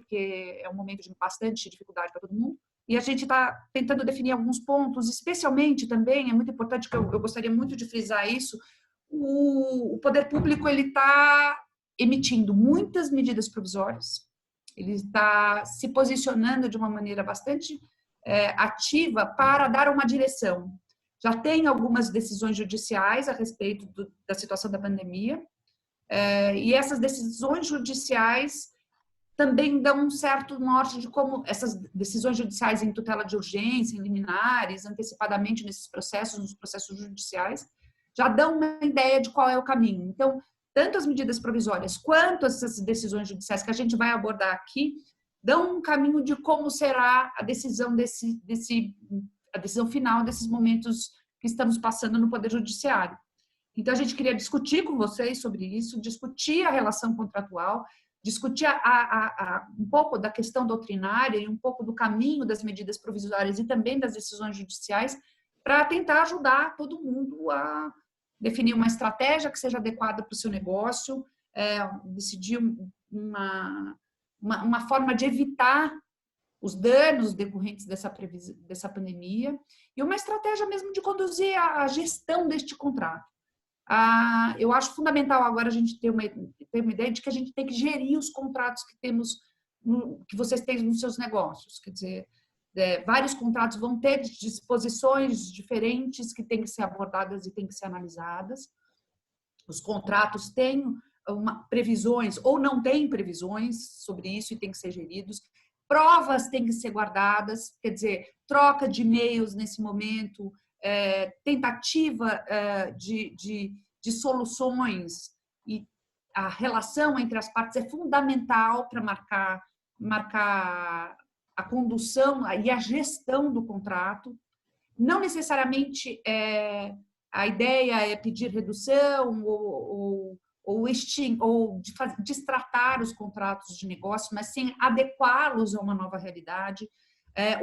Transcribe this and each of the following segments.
porque é um momento de bastante dificuldade para todo mundo. E a gente está tentando definir alguns pontos, especialmente também, é muito importante, que eu gostaria muito de frisar isso, o poder público ele está emitindo muitas medidas provisórias, ele está se posicionando de uma maneira bastante ativa para dar uma direção. Já tem algumas decisões judiciais a respeito da situação da pandemia, e essas decisões judiciais também dão um certo norte de como essas decisões judiciais em tutela de urgência, em liminares, antecipadamente nesses processos, nos processos judiciais, já dão uma ideia de qual é o caminho. Então, tanto as medidas provisórias quanto essas decisões judiciais que a gente vai abordar aqui dão um caminho de como será a decisão a decisão final desses momentos que estamos passando no Poder Judiciário. Então, a gente queria discutir com vocês sobre isso, discutir a relação contratual, discutir um pouco da questão doutrinária e um pouco do caminho das medidas provisórias e também das decisões judiciais, para tentar ajudar todo mundo a definir uma estratégia que seja adequada para o seu negócio, decidir uma forma de evitar os danos decorrentes dessa pandemia e uma estratégia mesmo de conduzir a gestão deste contrato. Eu acho fundamental agora a gente ter uma ideia de que a gente tem que gerir os contratos que vocês têm nos seus negócios. Quer dizer, vários contratos vão ter disposições diferentes que têm que ser abordadas e têm que ser analisadas. Os contratos têm previsões ou não têm previsões sobre isso e têm que ser geridos. Provas têm que ser guardadas, quer dizer, troca de e-mails nesse momento, tentativa de soluções, e a relação entre as partes é fundamental para marcar a condução e a gestão do contrato. Não necessariamente a ideia é pedir redução ou destratar os contratos de negócio, mas sim adequá-los a uma nova realidade.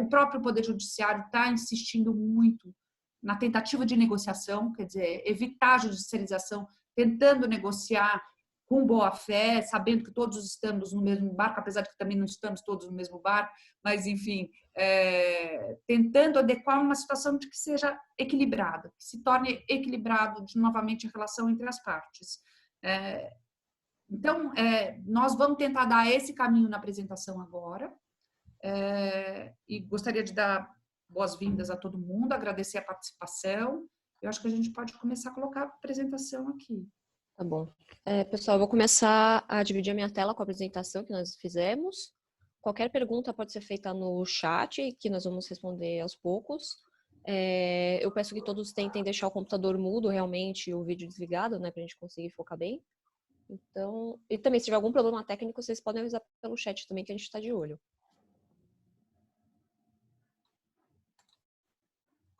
O próprio Poder Judiciário está insistindo muito na tentativa de negociação, quer dizer, evitar a judicialização, tentando negociar com boa-fé, sabendo que todos estamos no mesmo barco, apesar de que também não estamos todos no mesmo barco, mas, enfim, tentando adequar uma situação de que seja equilibrada, que se torne equilibrado novamente a relação entre as partes. Então, nós vamos tentar dar esse caminho na apresentação agora, e gostaria de dar boas-vindas a todo mundo, agradecer a participação. Eu acho que a gente pode começar a colocar a apresentação aqui. Tá bom. Pessoal, eu vou começar a dividir a minha tela com a apresentação que nós fizemos. Qualquer pergunta pode ser feita no chat, que nós vamos responder aos poucos. Eu peço que todos tentem deixar o computador mudo realmente e o vídeo desligado, né, para a gente conseguir focar bem. Então, e também, se tiver algum problema técnico, vocês podem avisar pelo chat também, que a gente está de olho.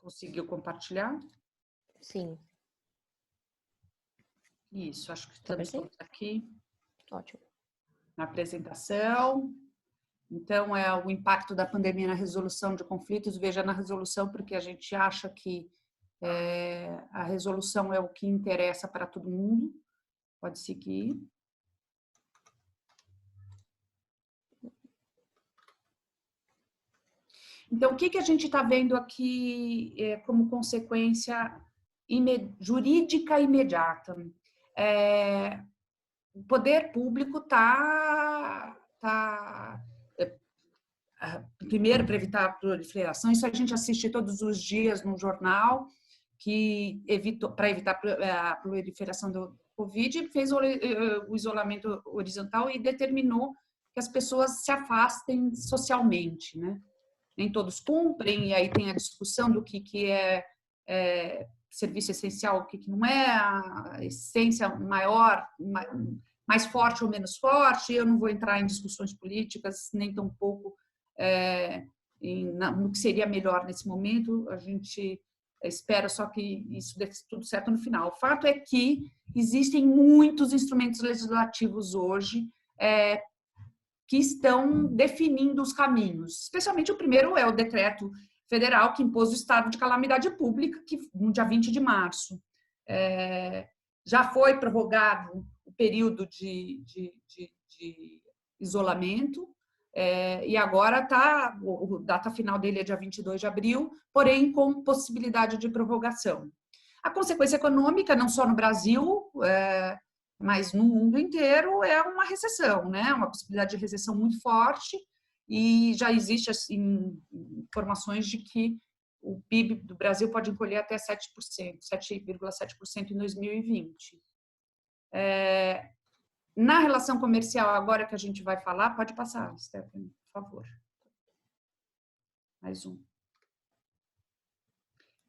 Conseguiu compartilhar? Sim. Isso, acho que estamos todos aqui. Ótimo. Na apresentação. Então, o impacto da pandemia na resolução de conflitos. Veja na resolução, porque a gente acha que a resolução é o que interessa para todo mundo. Pode seguir. Então, o que a gente está vendo aqui como consequência jurídica imediata? O poder público está primeiro, para evitar a proliferação, isso a gente assiste todos os dias no jornal, que para evitar a proliferação do Covid, fez o isolamento horizontal e determinou que as pessoas se afastem socialmente, né? Nem todos cumprem, e aí tem a discussão do que é serviço essencial, o que não é, a essência maior, mais forte ou menos forte. Eu não vou entrar em discussões políticas, nem tampouco no que seria melhor nesse momento. A gente espera só que isso dê tudo certo no final. O fato é que existem muitos instrumentos legislativos hoje que estão definindo os caminhos. Especialmente o primeiro é o decreto federal que impôs o estado de calamidade pública, que no dia 20 de março. Já foi prorrogado o período de isolamento, E agora tá, a data final dele é dia 22 de abril, porém com possibilidade de prorrogação. A consequência econômica, não só no Brasil, mas no mundo inteiro, é uma recessão, né? Uma possibilidade de recessão muito forte, e já existe assim, informações de que o PIB do Brasil pode encolher até 7%, 7,7% em 2020. Na relação comercial, agora que a gente vai falar, pode passar, Stephanie, por favor. Mais um.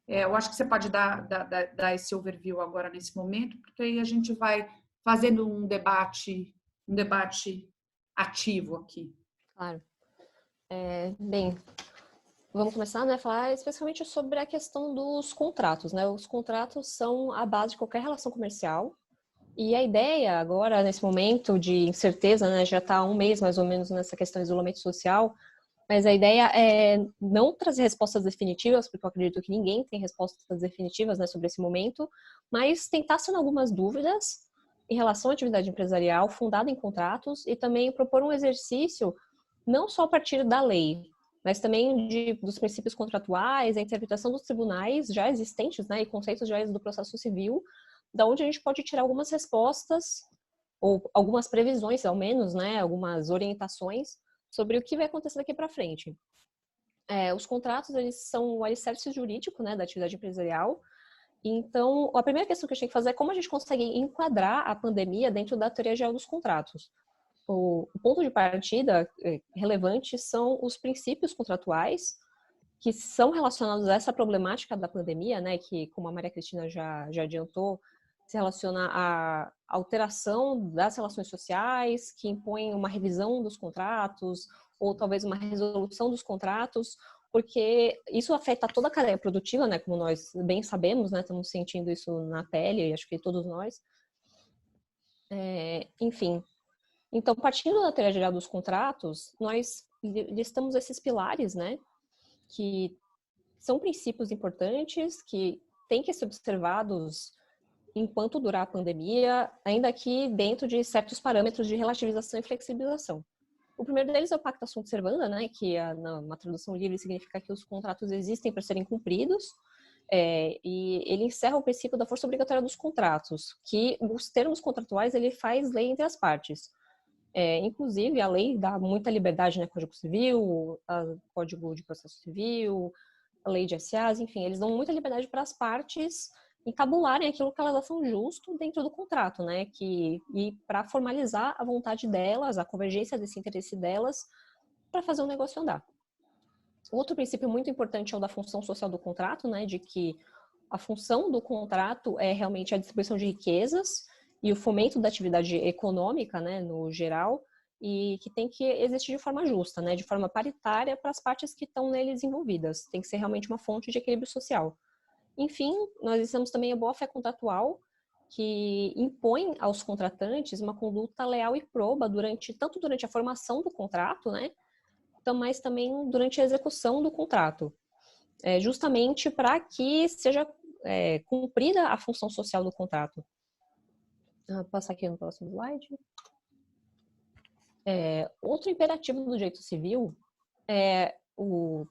Eu acho que você pode dar esse overview agora nesse momento, porque aí a gente vai fazendo um debate ativo aqui. Claro. Bem, vamos começar, né, a falar especificamente sobre a questão dos contratos, né? Os contratos são a base de qualquer relação comercial. E a ideia agora, nesse momento de incerteza, né, já está há um mês mais ou menos nessa questão de isolamento social, mas a ideia é não trazer respostas definitivas, porque eu acredito que ninguém tem respostas definitivas, né, sobre esse momento, mas tentar sanar algumas dúvidas em relação à atividade empresarial fundada em contratos e também propor um exercício não só a partir da lei, mas também dos princípios contratuais, a interpretação dos tribunais já existentes, né, e conceitos já do processo civil, da onde a gente pode tirar algumas respostas ou algumas previsões, ao menos, né, algumas orientações sobre o que vai acontecer daqui para frente. Os contratos, eles são o alicerce jurídico, né, da atividade empresarial. Então, a primeira questão que a gente tem que fazer é como a gente consegue enquadrar a pandemia dentro da teoria geral dos contratos. O ponto de partida relevante são os princípios contratuais, que são relacionados a essa problemática da pandemia, né, que, como a Maria Cristina já adiantou, se relaciona à alteração das relações sociais, que impõem uma revisão dos contratos, ou talvez uma resolução dos contratos, porque isso afeta toda a cadeia produtiva, né, como nós bem sabemos, né, estamos sentindo isso na pele, acho que todos nós. Enfim, então, partindo da teoria geral dos contratos, nós listamos esses pilares, né, que são princípios importantes, que têm que ser observados enquanto durar a pandemia, ainda que dentro de certos parâmetros de relativização e flexibilização. O primeiro deles é o Pacta Sunt Servanda, né, que uma tradução livre significa que os contratos existem para serem cumpridos, e ele encerra o princípio da força obrigatória dos contratos, que os termos contratuais ele faz lei entre as partes. Inclusive, a lei dá muita liberdade, né, Código Civil, Código de Processo Civil, a lei de SAs, enfim, eles dão muita liberdade para as partes encabularem aquilo que elas acham justo dentro do contrato, né? E para formalizar a vontade delas, a convergência desse interesse delas, para fazer o negócio andar. Outro princípio muito importante é o da função social do contrato, né? De que a função do contrato é realmente a distribuição de riquezas e o fomento da atividade econômica, né? No geral, e que tem que existir de forma justa, né? De forma paritária para as partes que estão neles envolvidas. Tem que ser realmente uma fonte de equilíbrio social. Enfim, nós listamos também a boa-fé contratual, que impõe aos contratantes uma conduta leal e proba tanto durante a formação do contrato, né, mas também durante a execução do contrato, justamente para que seja cumprida a função social do contrato. Vou passar aqui no próximo slide. Outro imperativo do direito civil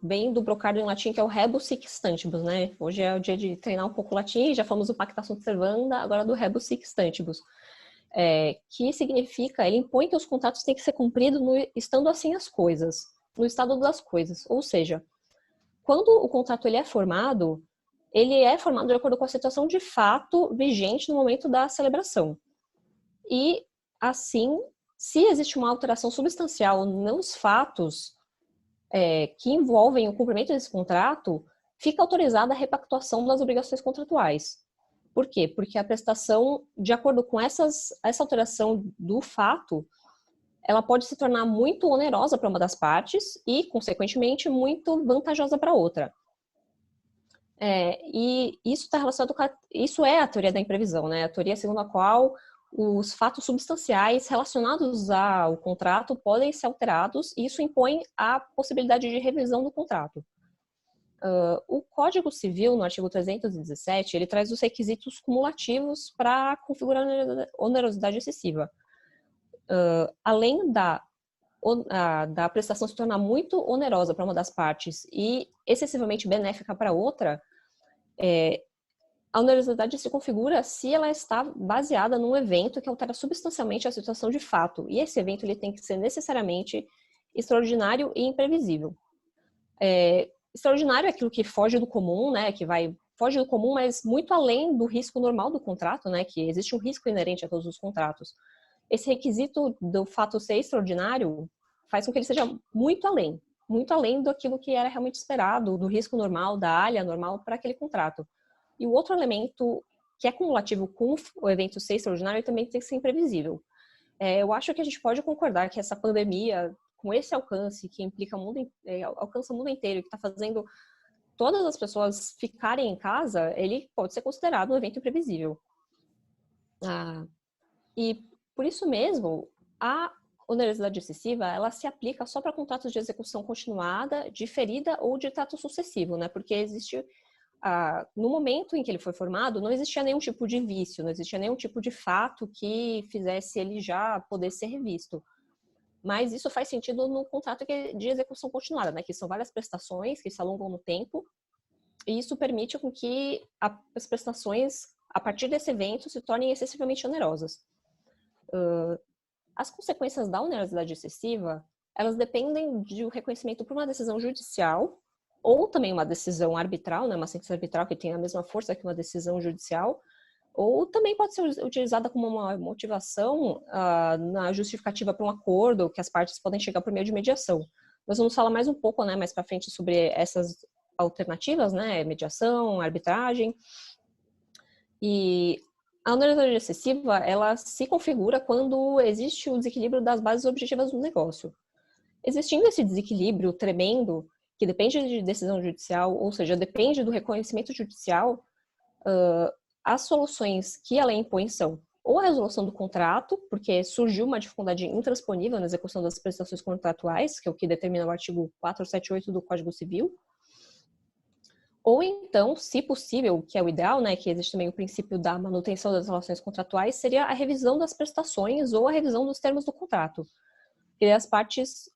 vem do brocardo em latim, que é o rebus sic stantibus, né? Hoje é o dia de treinar um pouco o latim, já falamos do Pacta Sunt Servanda, agora do rebus sic stantibus, que significa, ele impõe que os contratos têm que ser cumpridos estando assim as coisas, no estado das coisas. Ou seja, quando o contrato ele é formado de acordo com a situação de fato vigente no momento da celebração. E, assim, se existe uma alteração substancial nos fatos que envolvem o cumprimento desse contrato, fica autorizada a repactuação das obrigações contratuais. Por quê? Porque a prestação, de acordo com essa alteração do fato, ela pode se tornar muito onerosa para uma das partes e, consequentemente, muito vantajosa para a outra. E isso está relacionado isso é a teoria da imprevisão, né? A teoria segundo a qual os fatos substanciais relacionados ao contrato podem ser alterados e isso impõe a possibilidade de revisão do contrato. O Código Civil, no artigo 317, ele traz os requisitos cumulativos para configurar onerosidade excessiva. Além da da prestação se tornar muito onerosa para uma das partes e excessivamente benéfica para outra, a onerosidade se configura se ela está baseada num evento que altera substancialmente a situação de fato. E esse evento ele tem que ser necessariamente extraordinário e imprevisível. Extraordinário é aquilo que foge do comum, né? Foge do comum, mas muito além do risco normal do contrato, né? Que existe um risco inerente a todos os contratos. Esse requisito do fato ser extraordinário faz com que ele seja muito além daquilo que era realmente esperado, do risco normal, da área normal para aquele contrato. E o outro elemento que é cumulativo com o evento ser extraordinário também tem que ser imprevisível. Eu acho que a gente pode concordar que essa pandemia, com esse alcance que implica alcança o mundo inteiro, que está fazendo todas as pessoas ficarem em casa, ele pode ser considerado um evento imprevisível. E por isso mesmo, a onerosidade excessiva, ela se aplica só para contratos de execução continuada, diferida ou de trato sucessivo, né? Porque existe no momento em que ele foi formado, não existia nenhum tipo de vício, não existia nenhum tipo de fato que fizesse ele já poder ser revisto. Mas isso faz sentido no contrato de execução continuada, né? Que são várias prestações que se alongam no tempo, e isso permite com que as prestações, a partir desse evento, se tornem excessivamente onerosas. As consequências da onerosidade excessiva, elas dependem de um reconhecimento por uma decisão judicial, ou também uma decisão arbitral, né, uma sentença arbitral que tem a mesma força que uma decisão judicial, ou também pode ser utilizada como uma motivação na justificativa para um acordo que as partes podem chegar por meio de mediação. Nós vamos falar mais um pouco, né, mais para frente sobre essas alternativas, né, mediação, arbitragem. E a onerosidade excessiva, ela se configura quando existe o desequilíbrio das bases objetivas do negócio. Existindo esse desequilíbrio tremendo, que depende de decisão judicial, ou seja, depende do reconhecimento judicial, as soluções que a lei impõe são ou a resolução do contrato, porque surgiu uma dificuldade intransponível na execução das prestações contratuais, que é o que determina o artigo 478 do Código Civil, ou então, se possível, que é o ideal, né, que existe também o princípio da manutenção das relações contratuais, seria a revisão das prestações ou a revisão dos termos do contrato. E as partes,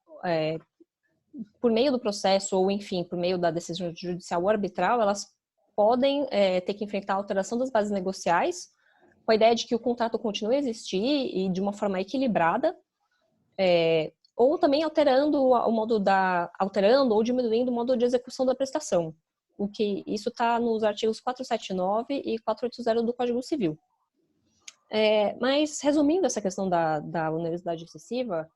por meio do processo ou, enfim, por meio da decisão judicial ou arbitral, elas podem ter que enfrentar a alteração das bases negociais, com a ideia de que o contrato continue a existir e de uma forma equilibrada, ou também alterando ou diminuindo o modo de execução da prestação. Isso está nos artigos 479 e 480 do Código Civil. Mas, resumindo essa questão da onerosidade excessiva,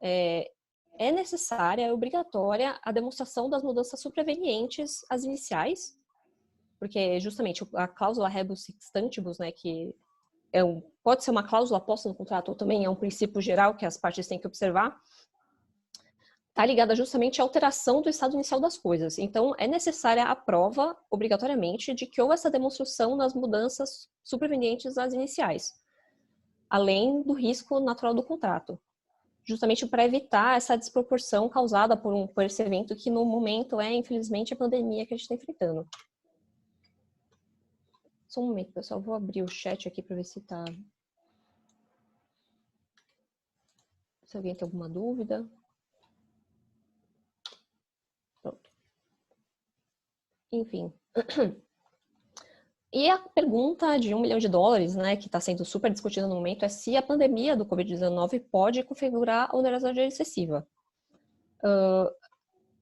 é necessária, é obrigatória a demonstração das mudanças supervenientes às iniciais, porque justamente a cláusula rebus sic stantibus, né, que pode ser uma cláusula posta no contrato ou também é um princípio geral que as partes têm que observar, está ligada justamente à alteração do estado inicial das coisas. Então, é necessária a prova, obrigatoriamente, de que houve essa demonstração nas mudanças supervenientes às iniciais, além do risco natural do contrato, justamente para evitar essa desproporção causada por esse evento que, no momento, infelizmente, a pandemia que a gente está enfrentando. Só um momento, pessoal. Vou abrir o chat aqui para ver se alguém tem alguma dúvida. Pronto. Enfim. E a pergunta de $1 milhão, né, que está sendo super discutida no momento, é se a pandemia do Covid-19 pode configurar a onerosidade excessiva.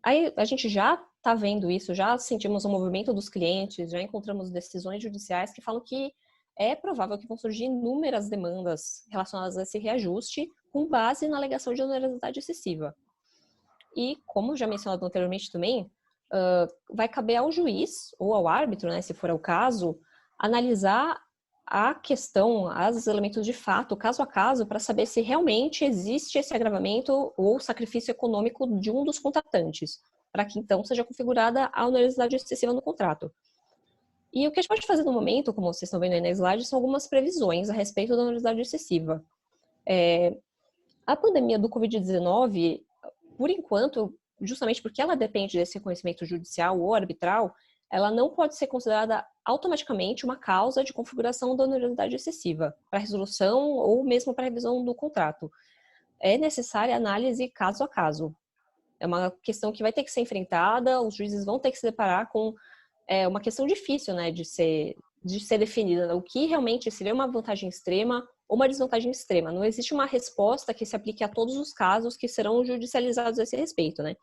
Aí a gente já está vendo isso, já sentimos o movimento dos clientes, já encontramos decisões judiciais que falam que é provável que vão surgir inúmeras demandas relacionadas a esse reajuste com base na alegação de onerosidade excessiva. E, como já mencionado anteriormente também, vai caber ao juiz ou ao árbitro, né, se for o caso, analisar a questão, os elementos de fato, caso a caso, para saber se realmente existe esse agravamento ou sacrifício econômico de um dos contratantes, para que então seja configurada a onerosidade excessiva no contrato. E o que a gente pode fazer no momento, como vocês estão vendo aí na slide, são algumas previsões a respeito da onerosidade excessiva. A pandemia do Covid-19, por enquanto, justamente porque ela depende desse reconhecimento judicial ou arbitral, ela não pode ser considerada automaticamente uma causa de configuração da onerosidade excessiva para resolução ou mesmo para revisão do contrato. é necessária análise caso a caso. É uma questão que vai ter que ser enfrentada, os juízes vão ter que se deparar com uma questão difícil, né, de ser definida. O que realmente seria uma vantagem extrema ou uma desvantagem extrema. Não existe uma resposta que se aplique a todos os casos que serão judicializados a esse respeito, né?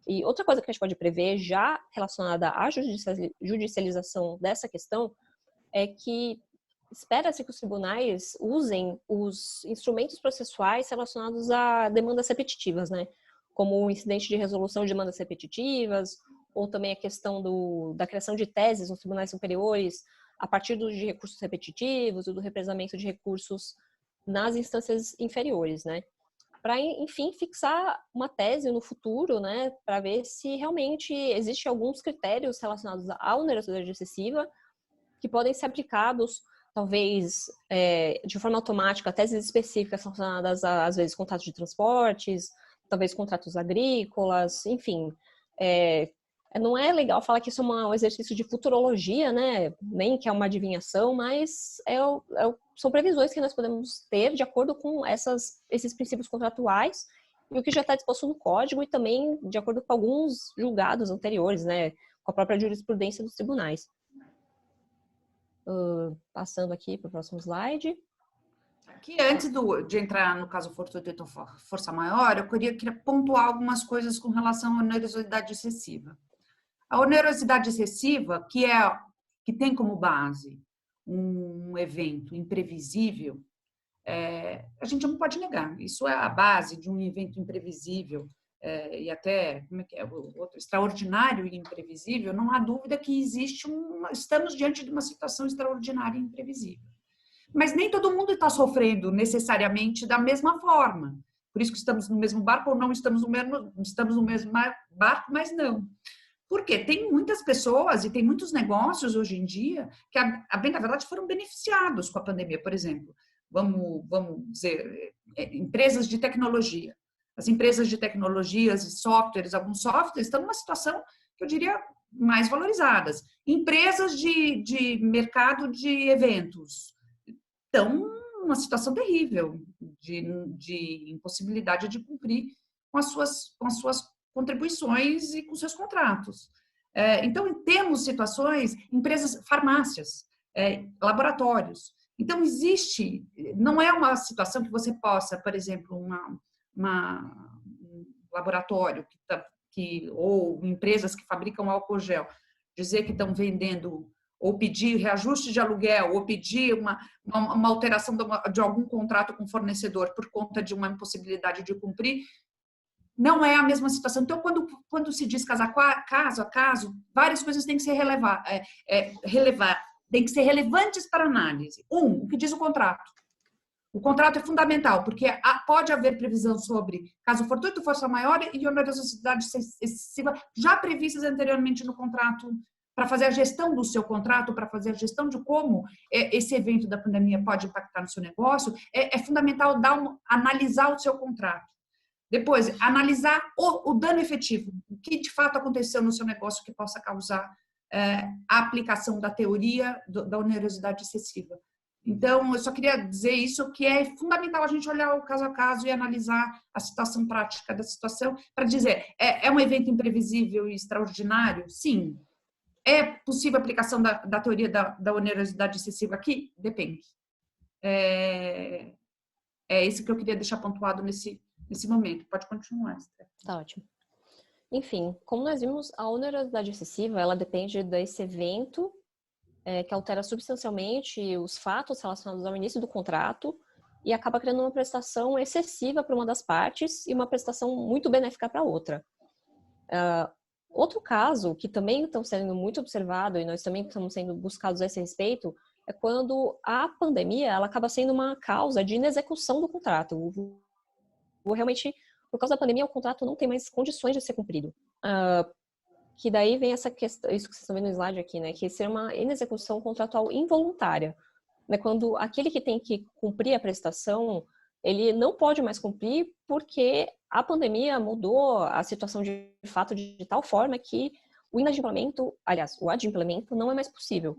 E outra coisa que a gente pode prever, já relacionada à judicialização dessa questão, é que espera-se que os tribunais usem os instrumentos processuais relacionados a demandas repetitivas, né? Como o incidente de resolução de demandas repetitivas, ou também a questão da criação de teses nos tribunais superiores a partir de recursos repetitivos ou do represamento de recursos nas instâncias inferiores, né? Para, enfim, fixar uma tese no futuro, né? Para ver se realmente existem alguns critérios relacionados à onerosidade excessiva que podem ser aplicados, talvez, de forma automática, a teses específicas relacionadas, às vezes, contratos de transportes, talvez contratos agrícolas, enfim. Não é legal falar que isso é um exercício de futurologia, né? Nem que é uma adivinhação, mas são previsões que nós podemos ter de acordo com esses princípios contratuais e o que já está disposto no código e também de acordo com alguns julgados anteriores, né? Com a própria jurisprudência dos tribunais. Passando aqui para o próximo slide. Aqui, antes de entrar no caso fortuito força maior, eu queria pontuar algumas coisas com relação à onerosidade excessiva. A onerosidade excessiva, que tem como base um evento imprevisível, a gente não pode negar. Isso é a base de um evento imprevisível e até, o outro, extraordinário e imprevisível. Não há dúvida que estamos diante de uma situação extraordinária e imprevisível. Mas nem todo mundo está sofrendo necessariamente da mesma forma. Por isso que estamos no mesmo barco ou não estamos no mesmo barco, mas não. Porque tem muitas pessoas e tem muitos negócios hoje em dia que, bem na verdade, foram beneficiados com a pandemia. Por exemplo, vamos dizer, empresas de tecnologia. As empresas de tecnologias e softwares, alguns softwares estão numa situação que eu diria mais valorizadas. Empresas de mercado de eventos estão numa situação terrível de impossibilidade de cumprir com as suas contribuições e com seus contratos. Então, temos situações, empresas, farmácias, laboratórios. Então, não é uma situação que você possa, por exemplo, um laboratório ou empresas que fabricam álcool gel, dizer que estão vendendo ou pedir reajuste de aluguel, ou pedir uma alteração de algum contrato com o fornecedor por conta de uma impossibilidade de cumprir, não é a mesma situação. Então, quando se diz caso a caso, várias coisas têm que ser têm que ser relevantes para análise. O que diz o contrato? O contrato é fundamental, porque pode haver previsão sobre caso fortuito, força maior e onerosidade excessiva já previstas anteriormente no contrato, para fazer a gestão do seu contrato, para fazer a gestão de como esse evento da pandemia pode impactar no seu negócio. É fundamental analisar o seu contrato. Depois, analisar o dano efetivo, o que de fato aconteceu no seu negócio que possa causar a aplicação da teoria da onerosidade excessiva. Então, eu só queria dizer isso, que é fundamental a gente olhar o caso a caso e analisar a situação prática da situação, para dizer, é um evento imprevisível e extraordinário? Sim. É possível a aplicação da teoria da onerosidade excessiva aqui? Depende. É esse que eu queria deixar pontuado nesse momento. Pode continuar, Esther. Tá ótimo. Enfim, como nós vimos, a onerosidade excessiva, ela depende desse evento que altera substancialmente os fatos relacionados ao início do contrato e acaba criando uma prestação excessiva para uma das partes e uma prestação muito benéfica para a outra. Outro caso, que também está sendo muito observado e nós também estamos sendo buscados a esse respeito, é quando a pandemia ela acaba sendo uma causa de inexecução do contrato. Realmente, por causa da pandemia, o contrato não tem mais condições de ser cumprido. Que daí vem essa questão, isso que vocês estão vendo no slide aqui, né? Que ser uma inexecução contratual involuntária. Né? Quando aquele que tem que cumprir a prestação, ele não pode mais cumprir porque a pandemia mudou a situação de fato de tal forma que o inadimplemento, aliás, o adimplemento não é mais possível.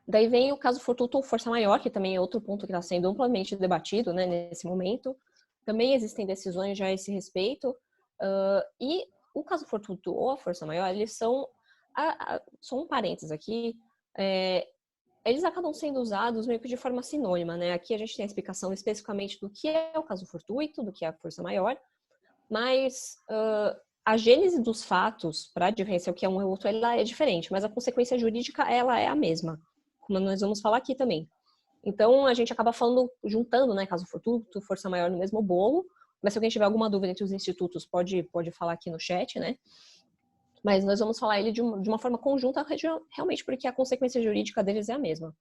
Daí vem o caso fortuito ou força maior, que também é outro ponto que está sendo amplamente debatido, né, nesse momento, também existem decisões já a esse respeito. E o caso fortuito ou a força maior, eles são, só um parênteses aqui, eles acabam sendo usados meio que de forma sinônima, né? Aqui a gente tem a explicação especificamente do que é o caso fortuito, do que é a força maior, mas a gênese dos fatos, para diferenciar o que é um e o outro, ela é diferente, mas a consequência jurídica, ela é a mesma, como nós vamos falar aqui também. Então, a gente acaba juntando, né, caso fortuito, força maior no mesmo bolo, mas se alguém tiver alguma dúvida entre os institutos, pode falar aqui no chat, né? Mas nós vamos falar ele de uma forma conjunta, realmente porque a consequência jurídica deles é a mesma.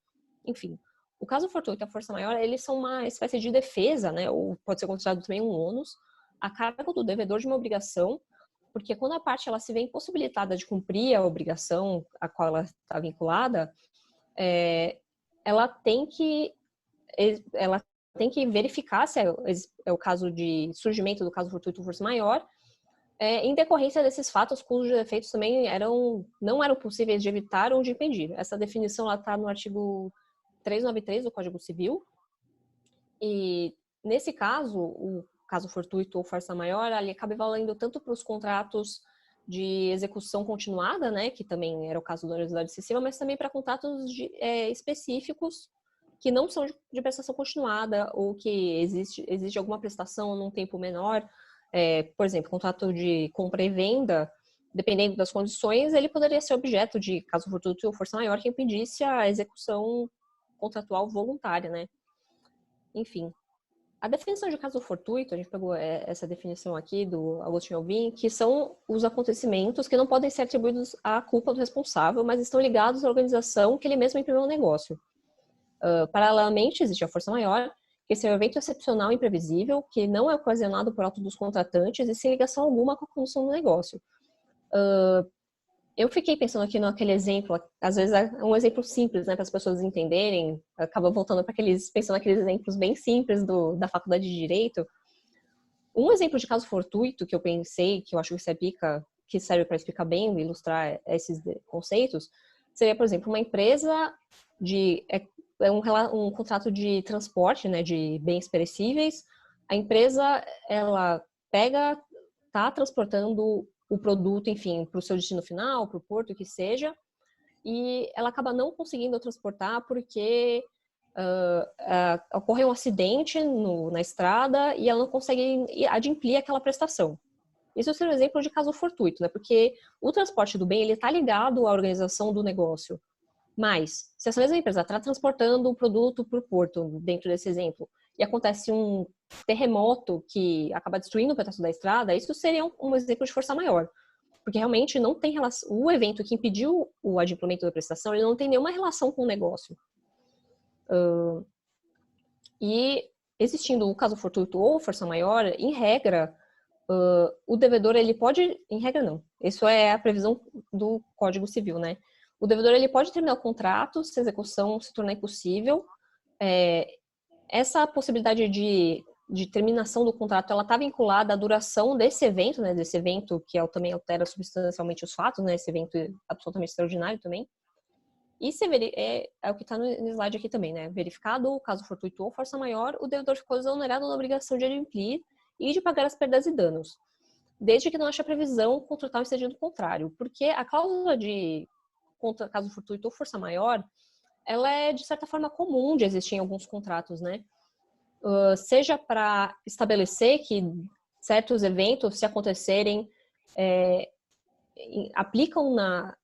Enfim, o caso fortuito e a força maior, eles são uma espécie de defesa, né, ou pode ser considerado também um ônus, a cargo do devedor de uma obrigação, porque quando a parte ela se vê impossibilitada de cumprir a obrigação a qual ela está vinculada, ela tem que verificar se é o caso de surgimento do caso fortuito ou força maior, em decorrência desses fatos cujos efeitos também não eram possíveis de evitar ou de impedir. Essa definição está no artigo 393 do Código Civil. E, nesse caso, o caso fortuito ou força maior, ele acaba valendo tanto para os contratos de execução continuada, né, que também era o caso da onerosidade excessiva, mas também para contratos específicos que não são de prestação continuada ou que existe alguma prestação num tempo menor. Por exemplo, contrato de compra e venda, dependendo das condições, ele poderia ser objeto de caso fortuito ou força maior que impedisse a execução contratual voluntária, né? Enfim, a definição de caso fortuito, a gente pegou essa definição aqui do Agostinho Alvim, que são os acontecimentos que não podem ser atribuídos à culpa do responsável, mas estão ligados à organização que ele mesmo imprimiu no negócio. Paralelamente, existe a força maior, que esse é um evento excepcional e imprevisível, que não é ocasionado por auto dos contratantes e sem ligação alguma com a condução do negócio. Eu fiquei pensando aqui naquele exemplo, às vezes é um exemplo simples, né, para as pessoas entenderem, acaba voltando para pensando naqueles exemplos bem simples da faculdade de Direito. Um exemplo de caso fortuito que eu pensei, que eu acho que serve para explicar bem e ilustrar esses conceitos, seria, por exemplo, uma empresa um contrato de transporte, né, de bens perecíveis. A empresa, ela está transportando o produto, enfim, para o seu destino final, para o porto, o que seja, e ela acaba não conseguindo transportar porque ocorreu um acidente na estrada e ela não consegue adimplir aquela prestação. Isso seria um exemplo de caso fortuito, né? Porque o transporte do bem, ele está ligado à organização do negócio. Mas, se essa mesma empresa está transportando um produto para o porto, dentro desse exemplo, e acontece um terremoto que acaba destruindo um pedaço da estrada, isso seria um exemplo de força maior. Porque realmente não tem relação. O evento que impediu o adimplemento da prestação, ele não tem nenhuma relação com o negócio. E existindo o caso fortuito ou força maior, em regra, o devedor, ele pode... Em regra, não. Isso é a previsão do Código Civil, né? O devedor, ele pode terminar o contrato se a execução se tornar impossível. Essa possibilidade de terminação do contrato, ela está vinculada à duração desse evento, né? Desse evento que também altera substancialmente os fatos, né? Esse evento é absolutamente extraordinário também. E é o que está no slide aqui também, né? Verificado o caso fortuito ou força maior, o devedor ficou exonerado da obrigação de adimplir e de pagar as perdas e danos, desde que não haja previsão contratual excedendo o contrário. Porque a cláusula de caso fortuito ou força maior, ela é, de certa forma, comum de existir em alguns contratos, né? Seja para estabelecer que certos eventos, se acontecerem,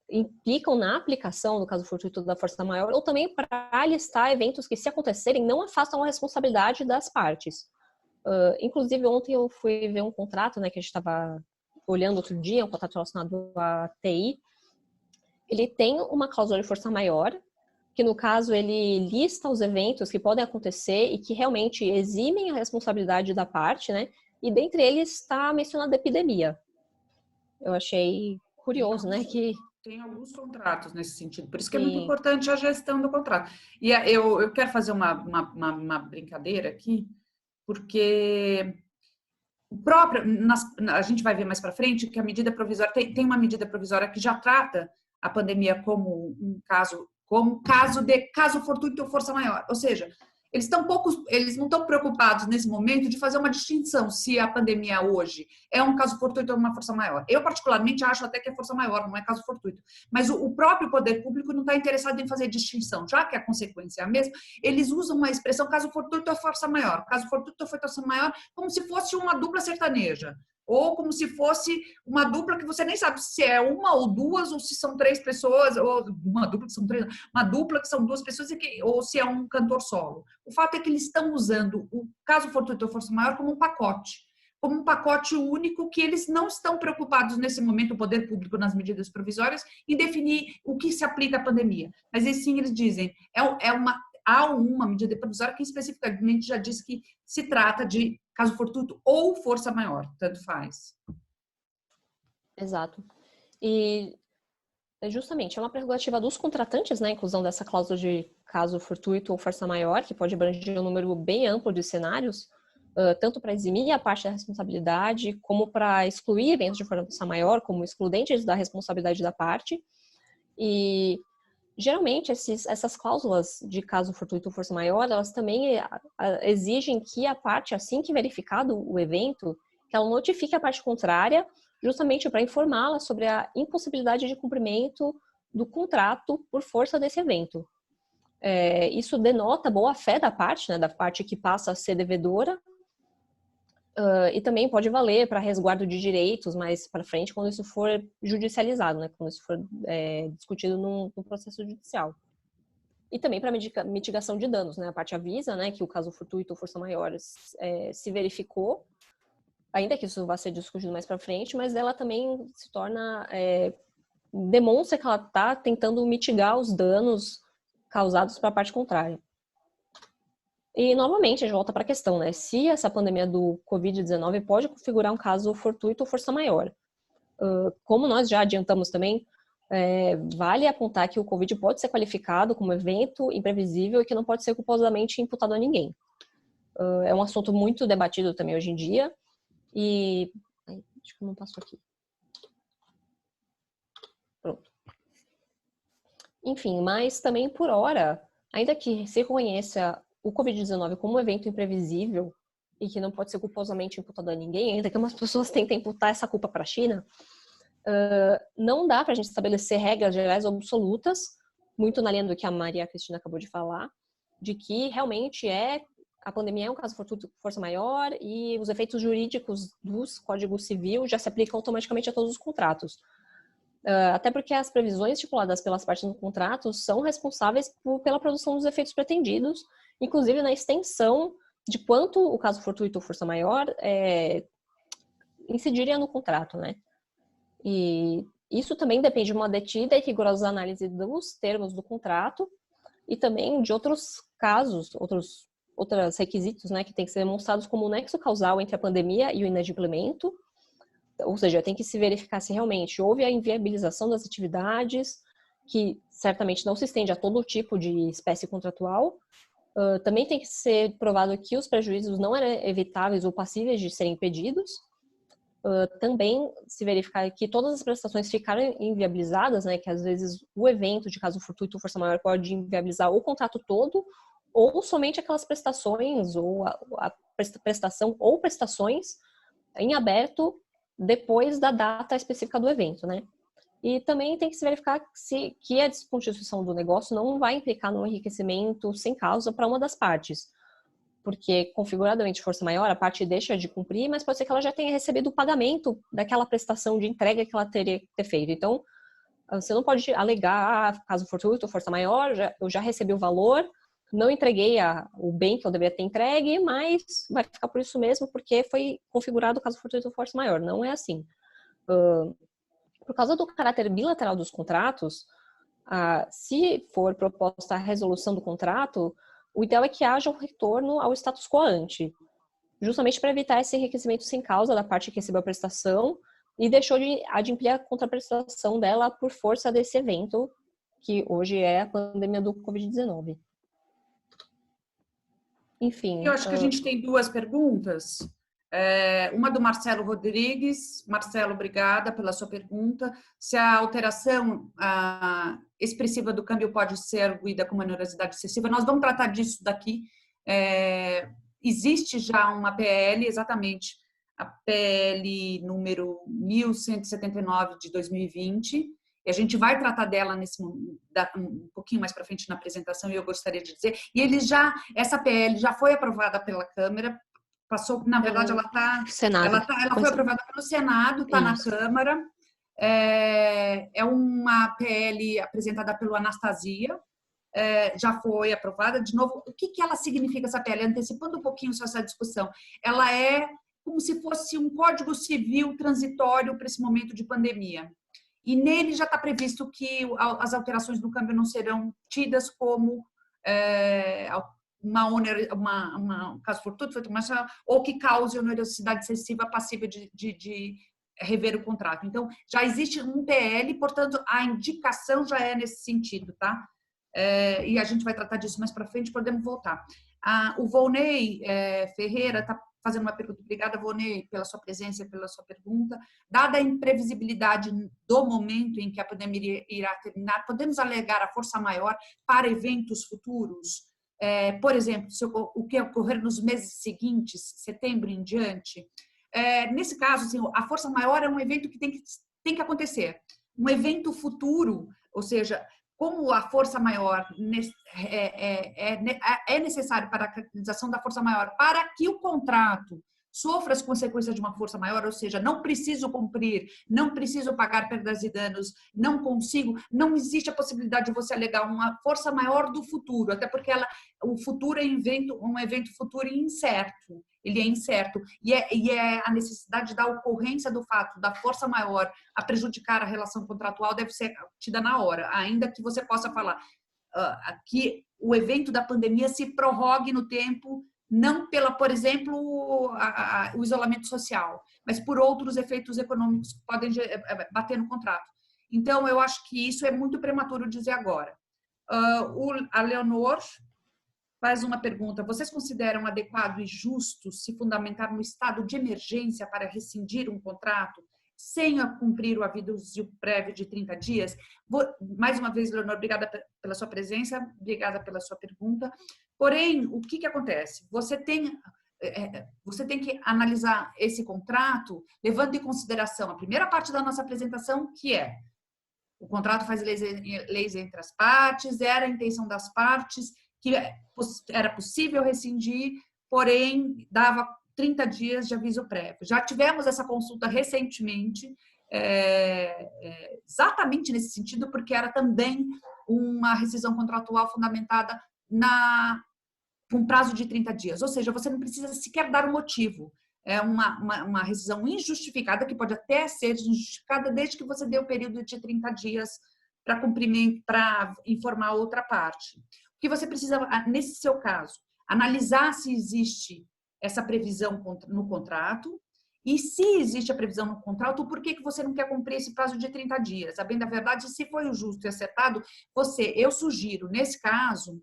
implicam na aplicação do caso fortuito da força maior, ou também para listar eventos que, se acontecerem, não afastam a responsabilidade das partes. Inclusive, ontem eu fui ver um contrato, né, que a gente estava olhando outro dia, um contrato relacionado à TI. Ele tem uma cláusula de força maior, que no caso ele lista os eventos que podem acontecer e que realmente eximem a responsabilidade da parte, né? E dentre eles está mencionada a epidemia. Eu achei curioso, né? Tem alguns contratos nesse sentido, por isso que Sim. é muito importante a gestão do contrato. E eu quero fazer uma brincadeira aqui, porque a gente vai ver mais para frente que a medida provisória tem uma medida provisória que já trata a pandemia como um caso de caso fortuito ou força maior. Ou seja, eles não estão preocupados nesse momento de fazer uma distinção se a pandemia hoje é um caso fortuito ou uma força maior. Eu, particularmente, acho até que é força maior, não é caso fortuito. Mas o próprio poder público não está interessado em fazer distinção, já que a consequência é a mesma, eles usam uma expressão caso fortuito ou força maior. Caso fortuito ou força maior, como se fosse uma dupla sertaneja. Ou como se fosse uma dupla que você nem sabe se é uma ou duas, ou se são três pessoas, ou uma dupla que são três, uma dupla que são duas pessoas, ou se é um cantor solo. O fato é que eles estão usando o caso fortuito ou força maior como um pacote único, que eles não estão preocupados nesse momento, o poder público nas medidas provisórias, em definir o que se aplica à pandemia. Mas sim, eles dizem, há uma medida provisória que especificamente já diz que se trata de caso fortuito ou força maior, tanto faz. Exato. E justamente é uma prerrogativa dos contratantes, né, a inclusão dessa cláusula de caso fortuito ou força maior, que pode abranger um número bem amplo de cenários, tanto para eximir a parte da responsabilidade, como para excluir eventos de força maior, como excludentes da responsabilidade da parte. E geralmente, essas cláusulas de caso fortuito ou força maior, elas também exigem que a parte, assim que verificado o evento, que ela notifique a parte contrária, justamente para informá-la sobre a impossibilidade de cumprimento do contrato por força desse evento. Isso denota boa-fé da parte, né, da parte que passa a ser devedora, e também pode valer para resguardo de direitos mais para frente, quando isso for judicializado, né? Quando isso for discutido no processo judicial. E também para mitigação de danos, né? A parte avisa, né, que o caso fortuito ou força maior se verificou, ainda que isso vá ser discutido mais para frente, mas ela também se torna, demonstra que ela está tentando mitigar os danos causados para a parte contrária. E, novamente, a gente volta para a questão, né? Se essa pandemia do Covid-19 pode configurar um caso fortuito ou força maior. Como nós já adiantamos também, vale apontar que o Covid pode ser qualificado como evento imprevisível e que não pode ser culposamente imputado a ninguém. É um assunto muito debatido também hoje em dia. E... acho que não passou aqui. Pronto. Enfim, mas também por hora, ainda que se reconheça o Covid-19 como um evento imprevisível e que não pode ser culposamente imputado a ninguém, ainda que umas pessoas tentem imputar essa culpa para a China, não dá para a gente estabelecer regras gerais absolutas, muito na linha do que a Maria Cristina acabou de falar, de que realmente a pandemia é um caso fortuito, força maior e os efeitos jurídicos dos códigos civil já se aplicam automaticamente a todos os contratos. Até porque as previsões estipuladas pelas partes no contrato são responsáveis pela produção dos efeitos pretendidos, inclusive na extensão de quanto o caso fortuito ou força maior incidiria no contrato, né? E isso também depende de uma detida e rigorosa análise dos termos do contrato e também de outros casos, outros requisitos, né, que tem que ser demonstrados como o nexo causal entre a pandemia e o inadimplemento. Ou seja, tem que se verificar se realmente houve a inviabilização das atividades, que certamente não se estende a todo tipo de espécie contratual. Também tem que ser provado que os prejuízos não eram evitáveis ou passíveis de serem impedidos. Também se verificar que todas as prestações ficaram inviabilizadas, né, que às vezes o evento de caso fortuito ou força maior pode inviabilizar o contrato todo, ou somente aquelas prestações, ou a prestação ou prestações em aberto depois da data específica do evento, né? E também tem que se verificar que a desconstituição do negócio não vai implicar no enriquecimento sem causa para uma das partes, porque configuradamente força maior, a parte deixa de cumprir, mas pode ser que ela já tenha recebido o pagamento daquela prestação de entrega que ela teria que ter feito. Então, você não pode alegar, caso fortuito, força maior, eu já recebi o valor, não entreguei o bem que eu deveria ter entregue, mas vai ficar por isso mesmo, porque foi configurado o caso fortuito ou força maior. Não é assim. Por causa do caráter bilateral dos contratos, se for proposta a resolução do contrato, o ideal é que haja um retorno ao status quo ante, justamente para evitar esse enriquecimento sem causa da parte que recebeu a prestação e deixou de adimplir a contraprestação dela por força desse evento, que hoje é a pandemia do Covid-19. Enfim. Eu acho que a gente tem duas perguntas. Uma do Marcelo Rodrigues. Marcelo, obrigada pela sua pergunta. Se a alteração expressiva do câmbio pode ser arguida como onerosidade excessiva, nós vamos tratar disso daqui Existe já uma PL, exatamente, a PL número 1179 de 2020, e a gente vai tratar dela um pouquinho mais para frente na apresentação, e eu gostaria de dizer, e essa PL já foi aprovada pela Câmara, passou, na verdade, ela foi aprovada pelo Senado, está na Câmara, é uma PL apresentada pelo Anastasia, já foi aprovada. De novo, o que ela significa, essa PL? Antecipando um pouquinho só essa discussão, ela é como se fosse um código civil transitório para esse momento de pandemia. E nele já está previsto que as alterações no câmbio não serão tidas como um caso fortuito, ou que cause onerosidade excessiva passível de rever o contrato. Então, já existe um PL, portanto, a indicação já é nesse sentido, tá? E a gente vai tratar disso mais para frente, podemos voltar. O Volney Ferreira está fazendo uma pergunta. Obrigada, Volney, pela sua presença e pela sua pergunta. Dada a imprevisibilidade do momento em que a pandemia irá terminar, podemos alegar a força maior para eventos futuros? Por exemplo, o que ocorrer nos meses seguintes, setembro em diante? Nesse caso, assim, a força maior é um evento que tem que acontecer. Um evento futuro, ou seja, como a força maior é necessário para a caracterização da força maior, para que o contrato sofra as consequências de uma força maior, ou seja, não preciso cumprir, não preciso pagar perdas e danos, não consigo, não existe a possibilidade de você alegar uma força maior do futuro, até porque o futuro é um evento futuro incerto, ele é incerto, e é a necessidade da ocorrência do fato da força maior a prejudicar a relação contratual deve ser tida na hora, ainda que você possa falar que o evento da pandemia se prorrogue no tempo, não por exemplo, o isolamento social, mas por outros efeitos econômicos que podem bater no contrato. Então, eu acho que isso é muito prematuro dizer agora. A Leonor faz uma pergunta. Vocês consideram adequado e justo se fundamentar no estado de emergência para rescindir um contrato sem cumprir o aviso prévio de 30 dias? Mais uma vez, Leonor, obrigada pela sua presença, obrigada pela sua pergunta. Porém, o que acontece? Você tem que analisar esse contrato levando em consideração a primeira parte da nossa apresentação, que é o contrato faz leis entre as partes, era a intenção das partes, que era possível rescindir, porém dava 30 dias de aviso prévio. Já tivemos essa consulta recentemente, exatamente nesse sentido, porque era também uma rescisão contratual fundamentada com um prazo de 30 dias, ou seja, você não precisa sequer dar um motivo. É uma rescisão injustificada, que pode até ser injustificada desde que você dê o período de 30 dias para cumprimento, para informar a outra parte. O que você precisa, nesse seu caso, analisar se existe essa previsão no contrato e se existe a previsão no contrato, por que você não quer cumprir esse prazo de 30 dias? A bem da verdade, se foi o justo e acertado, eu sugiro, nesse caso,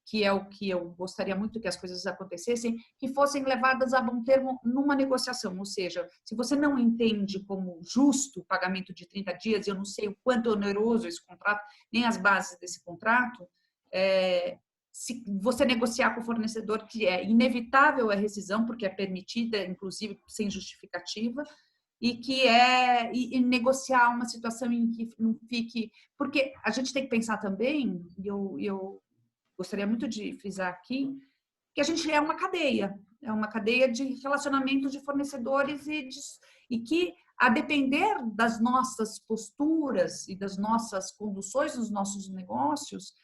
que é o que eu gostaria muito que as coisas acontecessem, que fossem levadas a bom termo numa negociação. Ou seja, se você não entende como justo o pagamento de 30 dias, eu não sei o quanto oneroso esse contrato, nem as bases desse contrato, se você negociar com o fornecedor que é inevitável a rescisão, porque é permitida, inclusive, sem justificativa, e negociar uma situação em que não fique... Porque a gente tem que pensar também, e eu gostaria muito de frisar aqui, que a gente é uma cadeia de relacionamento de fornecedores e que, a depender das nossas posturas e das nossas conduções nos nossos negócios,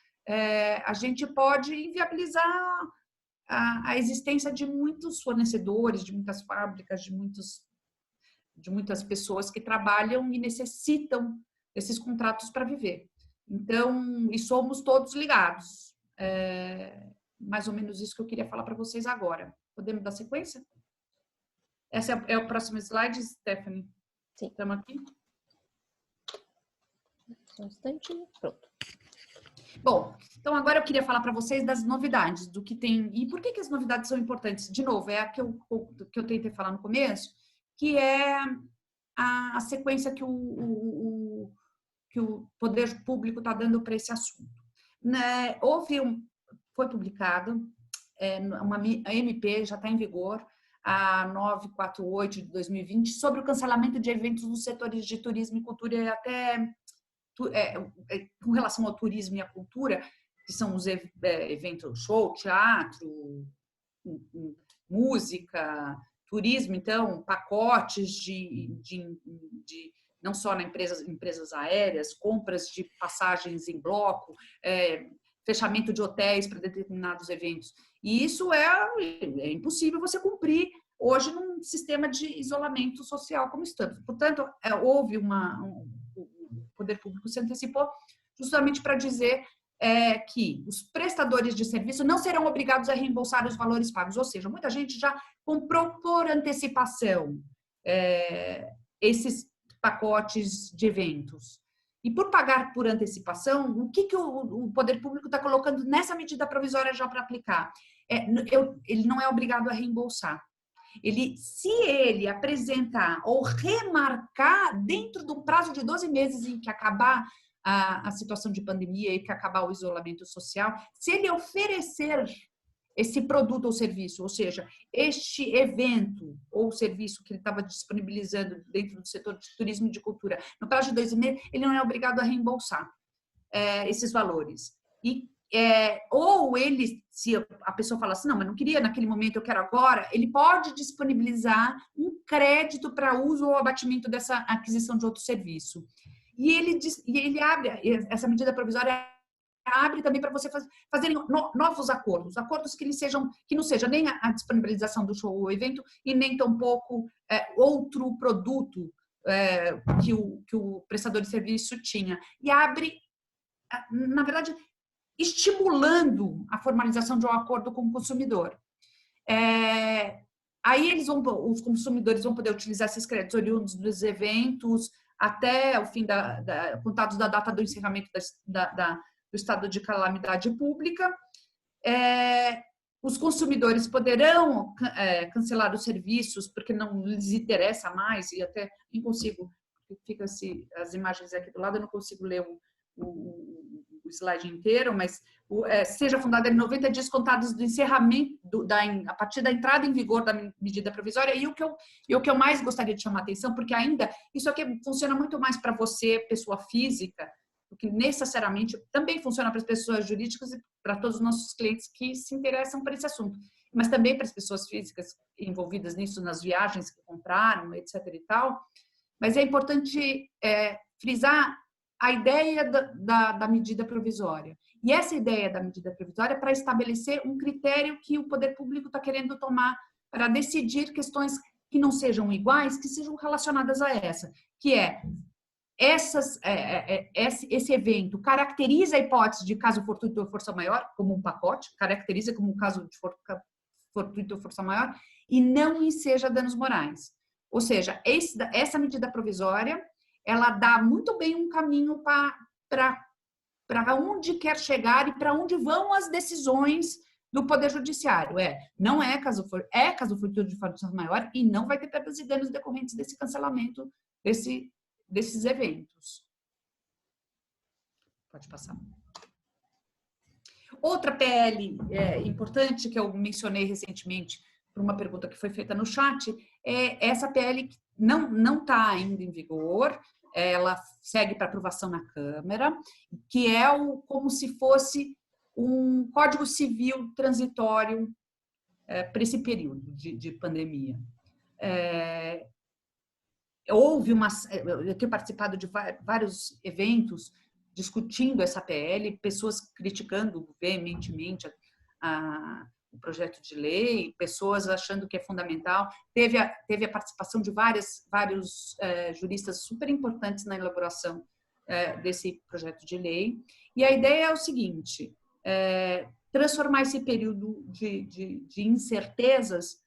a gente pode inviabilizar a existência de muitos fornecedores, de muitas fábricas, de muitas pessoas que trabalham e necessitam desses contratos para viver. Então, e somos todos ligados. Mais ou menos isso que eu queria falar para vocês agora. Podemos dar sequência? Esse é o próximo slide, Stephanie? Sim. Estamos aqui? Só um instante. Pronto. Bom, então agora eu queria falar para vocês das novidades, do que tem... E por que as novidades são importantes? De novo, é a que eu tentei falar no começo, que é a sequência que o poder público está dando para esse assunto. Foi publicado a MP já está em vigor, a 948 de 2020, sobre o cancelamento de eventos nos setores de turismo e cultura, e até com relação ao turismo e à cultura, que são os eventos show, teatro, música, turismo, então, pacotes de não só na empresas aéreas, compras de passagens em bloco, fechamento de hotéis para determinados eventos. E isso é impossível você cumprir hoje num sistema de isolamento social como estamos. Portanto, houve o poder público se antecipou justamente para dizer que os prestadores de serviço não serão obrigados a reembolsar os valores pagos. Ou seja, muita gente já comprou por antecipação esses pacotes de eventos. E por pagar por antecipação, o que o poder público está colocando nessa medida provisória já para aplicar? Ele não é obrigado a reembolsar. Se ele apresentar ou remarcar dentro do prazo de 12 meses em que acabar a situação de pandemia e que acabar o isolamento social, se ele oferecer esse produto ou serviço, ou seja, este evento ou serviço que ele estava disponibilizando dentro do setor de turismo e de cultura, no prazo de 2 meses, ele não é obrigado a reembolsar esses valores. Ou ele, se a pessoa fala assim, não, mas não queria naquele momento, eu quero agora, ele pode disponibilizar um crédito para uso ou abatimento dessa aquisição de outro serviço. E ele abre, essa medida provisória abre também para você fazerem novos acordos que não seja nem a disponibilização do show ou evento e nem tampouco outro produto que o prestador de serviço tinha. E abre, na verdade, estimulando a formalização de um acordo com o consumidor. Aí os consumidores vão poder utilizar esses créditos oriundos dos eventos até o fim contados da data do encerramento do estado de calamidade pública. Os consumidores poderão cancelar os serviços porque não lhes interessa mais, e até não consigo, fica as imagens aqui do lado, eu não consigo ler o slide inteiro, mas seja fundada em 90 dias contados do encerramento, a partir da entrada em vigor da medida provisória. E o que eu mais gostaria de chamar a atenção, porque ainda isso aqui funciona muito mais para você, pessoa física, do que necessariamente também funciona para as pessoas jurídicas e para todos os nossos clientes que se interessam por esse assunto, mas também para as pessoas físicas envolvidas nisso, nas viagens que compraram, etc. e tal. Mas é importante frisar a ideia da medida provisória. E essa ideia da medida provisória é para estabelecer um critério que o poder público está querendo tomar para decidir questões que não sejam iguais, que sejam relacionadas a essa, que esse evento caracteriza a hipótese de caso fortuito ou força maior como um pacote, caracteriza como um caso de fortuito ou força maior, e não enseja danos morais. Ou seja, essa medida provisória ela dá muito bem um caminho para onde quer chegar e para onde vão as decisões do Poder Judiciário. Não é caso fortuito de força maior e não vai ter perdas e danos decorrentes desse cancelamento desses eventos. Pode passar. Outra PL importante que eu mencionei recentemente por uma pergunta que foi feita no chat é essa PL que não está ainda em vigor, ela segue para aprovação na Câmara, que é como se fosse um Código Civil transitório para esse período de pandemia. Eu tenho participado de vários eventos discutindo essa PL, pessoas criticando veementemente o projeto de lei, pessoas achando que é fundamental. Teve a participação de vários juristas super importantes na elaboração desse projeto de lei. E a ideia é o seguinte, transformar esse período de incertezas,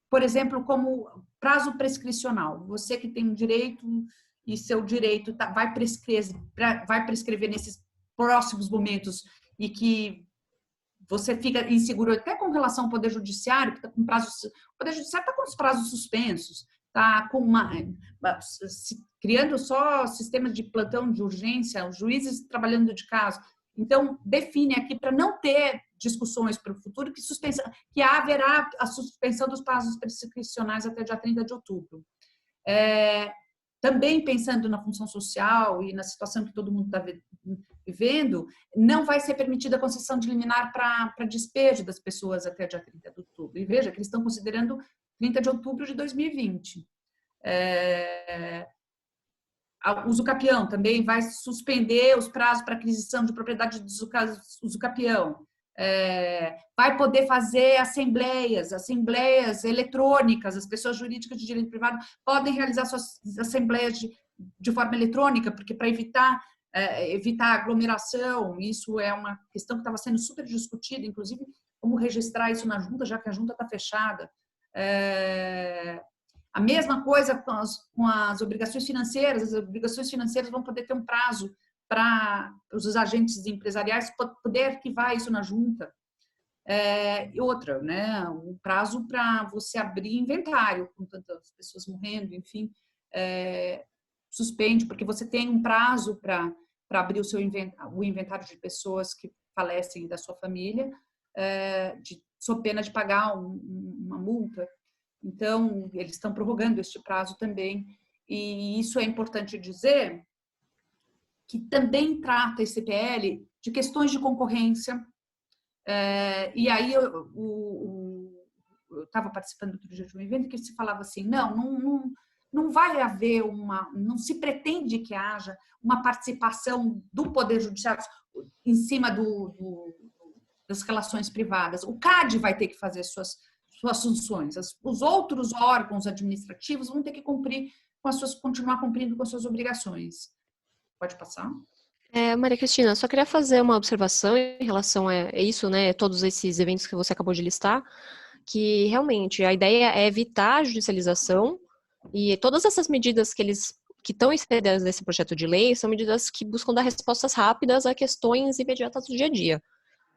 por exemplo, como prazo prescricional. Você que tem um direito e seu direito vai prescrever nesses próximos momentos e que você fica inseguro até com relação ao Poder Judiciário, que está com prazos. O Poder Judiciário está com os prazos suspensos, está criando só sistemas de plantão de urgência, os juízes trabalhando de caso. Então, define aqui para não ter discussões para o futuro que haverá a suspensão dos prazos prescricionais até dia 30 de outubro. Também pensando na função social e na situação que todo mundo está vivendo, não vai ser permitida a concessão de liminar para despejo das pessoas até dia 30 de outubro. E veja que eles estão considerando 30 de outubro de 2020. O usucapião também vai suspender os prazos para aquisição de propriedade de usucapião. Vai poder fazer assembleias eletrônicas, as pessoas jurídicas de direito privado podem realizar suas assembleias de forma eletrônica, porque para evitar aglomeração, isso é uma questão que estava sendo super discutida, inclusive como registrar isso na junta, já que a junta está fechada. A mesma coisa com as obrigações financeiras vão poder ter um prazo para os agentes empresariais poder arquivar isso na junta. E outra, né, um prazo para você abrir inventário, com tantas pessoas morrendo, enfim, suspende, porque você tem um prazo para abrir o inventário de pessoas que falecem da sua família, sob pena de pagar uma multa. Então, eles estão prorrogando este prazo também, e isso é importante dizer, que também trata esse PL de questões de concorrência. E aí eu estava participando do dia de um evento que se falava assim, não vai haver não se pretende que haja uma participação do Poder Judiciário em cima das relações privadas. O CAD vai ter que fazer suas funções. Os outros órgãos administrativos vão ter que continuar cumprindo com as suas obrigações. Pode passar. Maria Cristina, só queria fazer uma observação em relação a isso, né? Todos esses eventos que você acabou de listar, que realmente a ideia é evitar a judicialização e todas essas medidas que estão inseridas nesse projeto de lei são medidas que buscam dar respostas rápidas a questões imediatas do dia a dia.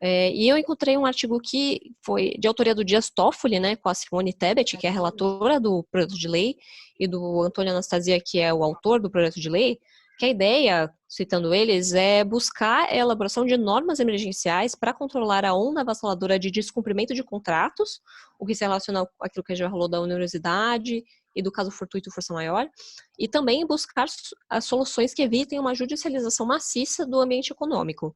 E eu encontrei um artigo que foi de autoria do Dias Toffoli, né, com a Simone Tebet, que é a relatora do projeto de lei, e do Antônio Anastasia, que é o autor do projeto de lei, que a ideia, citando eles, é buscar a elaboração de normas emergenciais para controlar a onda avassaladora de descumprimento de contratos, o que se relaciona com aquilo que já falou da onerosidade e do caso fortuito e força maior, e também buscar as soluções que evitem uma judicialização maciça do ambiente econômico,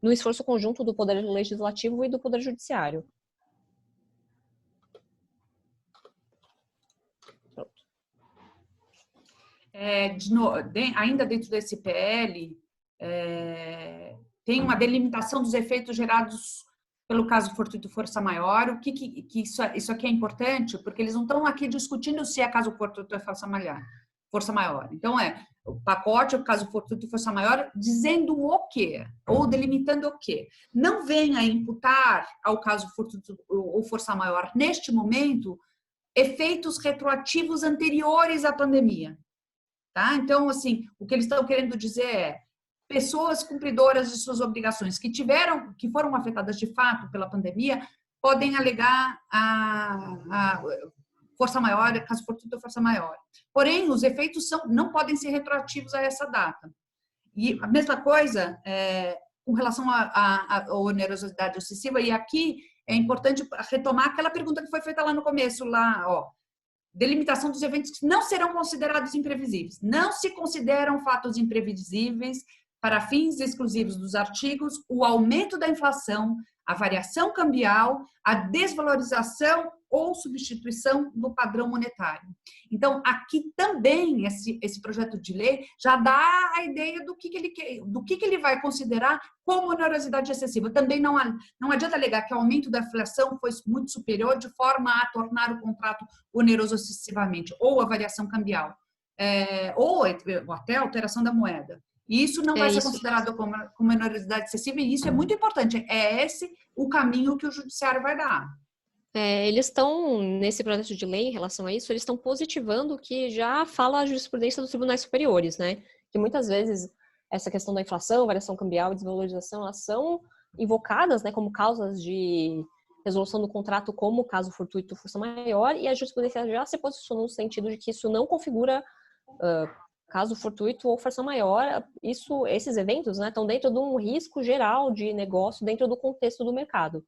no esforço conjunto do Poder Legislativo e do Poder Judiciário. Ainda dentro desse PL, tem uma delimitação dos efeitos gerados pelo caso fortuito força maior. Isso aqui é importante, porque eles não estão aqui discutindo se é caso fortuito ou força maior. Então, o pacote, o caso fortuito e força maior, dizendo o quê? Ou delimitando o quê? Não venha imputar ao caso fortuito ou força maior, neste momento, efeitos retroativos anteriores à pandemia. Tá? Então, assim, o que eles estão querendo dizer é pessoas cumpridoras de suas obrigações que foram afetadas de fato pela pandemia, podem alegar a força maior, caso fortuito ou força maior. Porém, os efeitos não podem ser retroativos a essa data. E a mesma coisa com relação à onerosidade excessiva, e aqui é importante retomar aquela pergunta que foi feita lá no começo, delimitação dos eventos que não serão considerados imprevisíveis. Não se consideram fatos imprevisíveis para fins exclusivos dos artigos o aumento da inflação, a variação cambial, a desvalorização ou substituição do padrão monetário. Então, aqui também esse projeto de lei já dá a ideia do que ele vai considerar como onerosidade excessiva. Também não adianta alegar que o aumento da inflação foi muito superior de forma a tornar o contrato oneroso excessivamente, ou a variação cambial, ou até a alteração da moeda. E isso não vai ser considerado como onerosidade excessiva, e isso é muito importante. É esse o caminho que o judiciário vai dar. Eles estão, nesse projeto de lei, em relação a isso, eles estão positivando o que já fala a jurisprudência dos tribunais superiores, né? Que muitas vezes essa questão da inflação, variação cambial e desvalorização, elas são invocadas, né, como causas de resolução do contrato como caso fortuito força maior, e a jurisprudência já se posicionou no sentido de que isso não configura caso fortuito ou força maior, esses eventos, né, estão dentro de um risco geral de negócio dentro do contexto do mercado.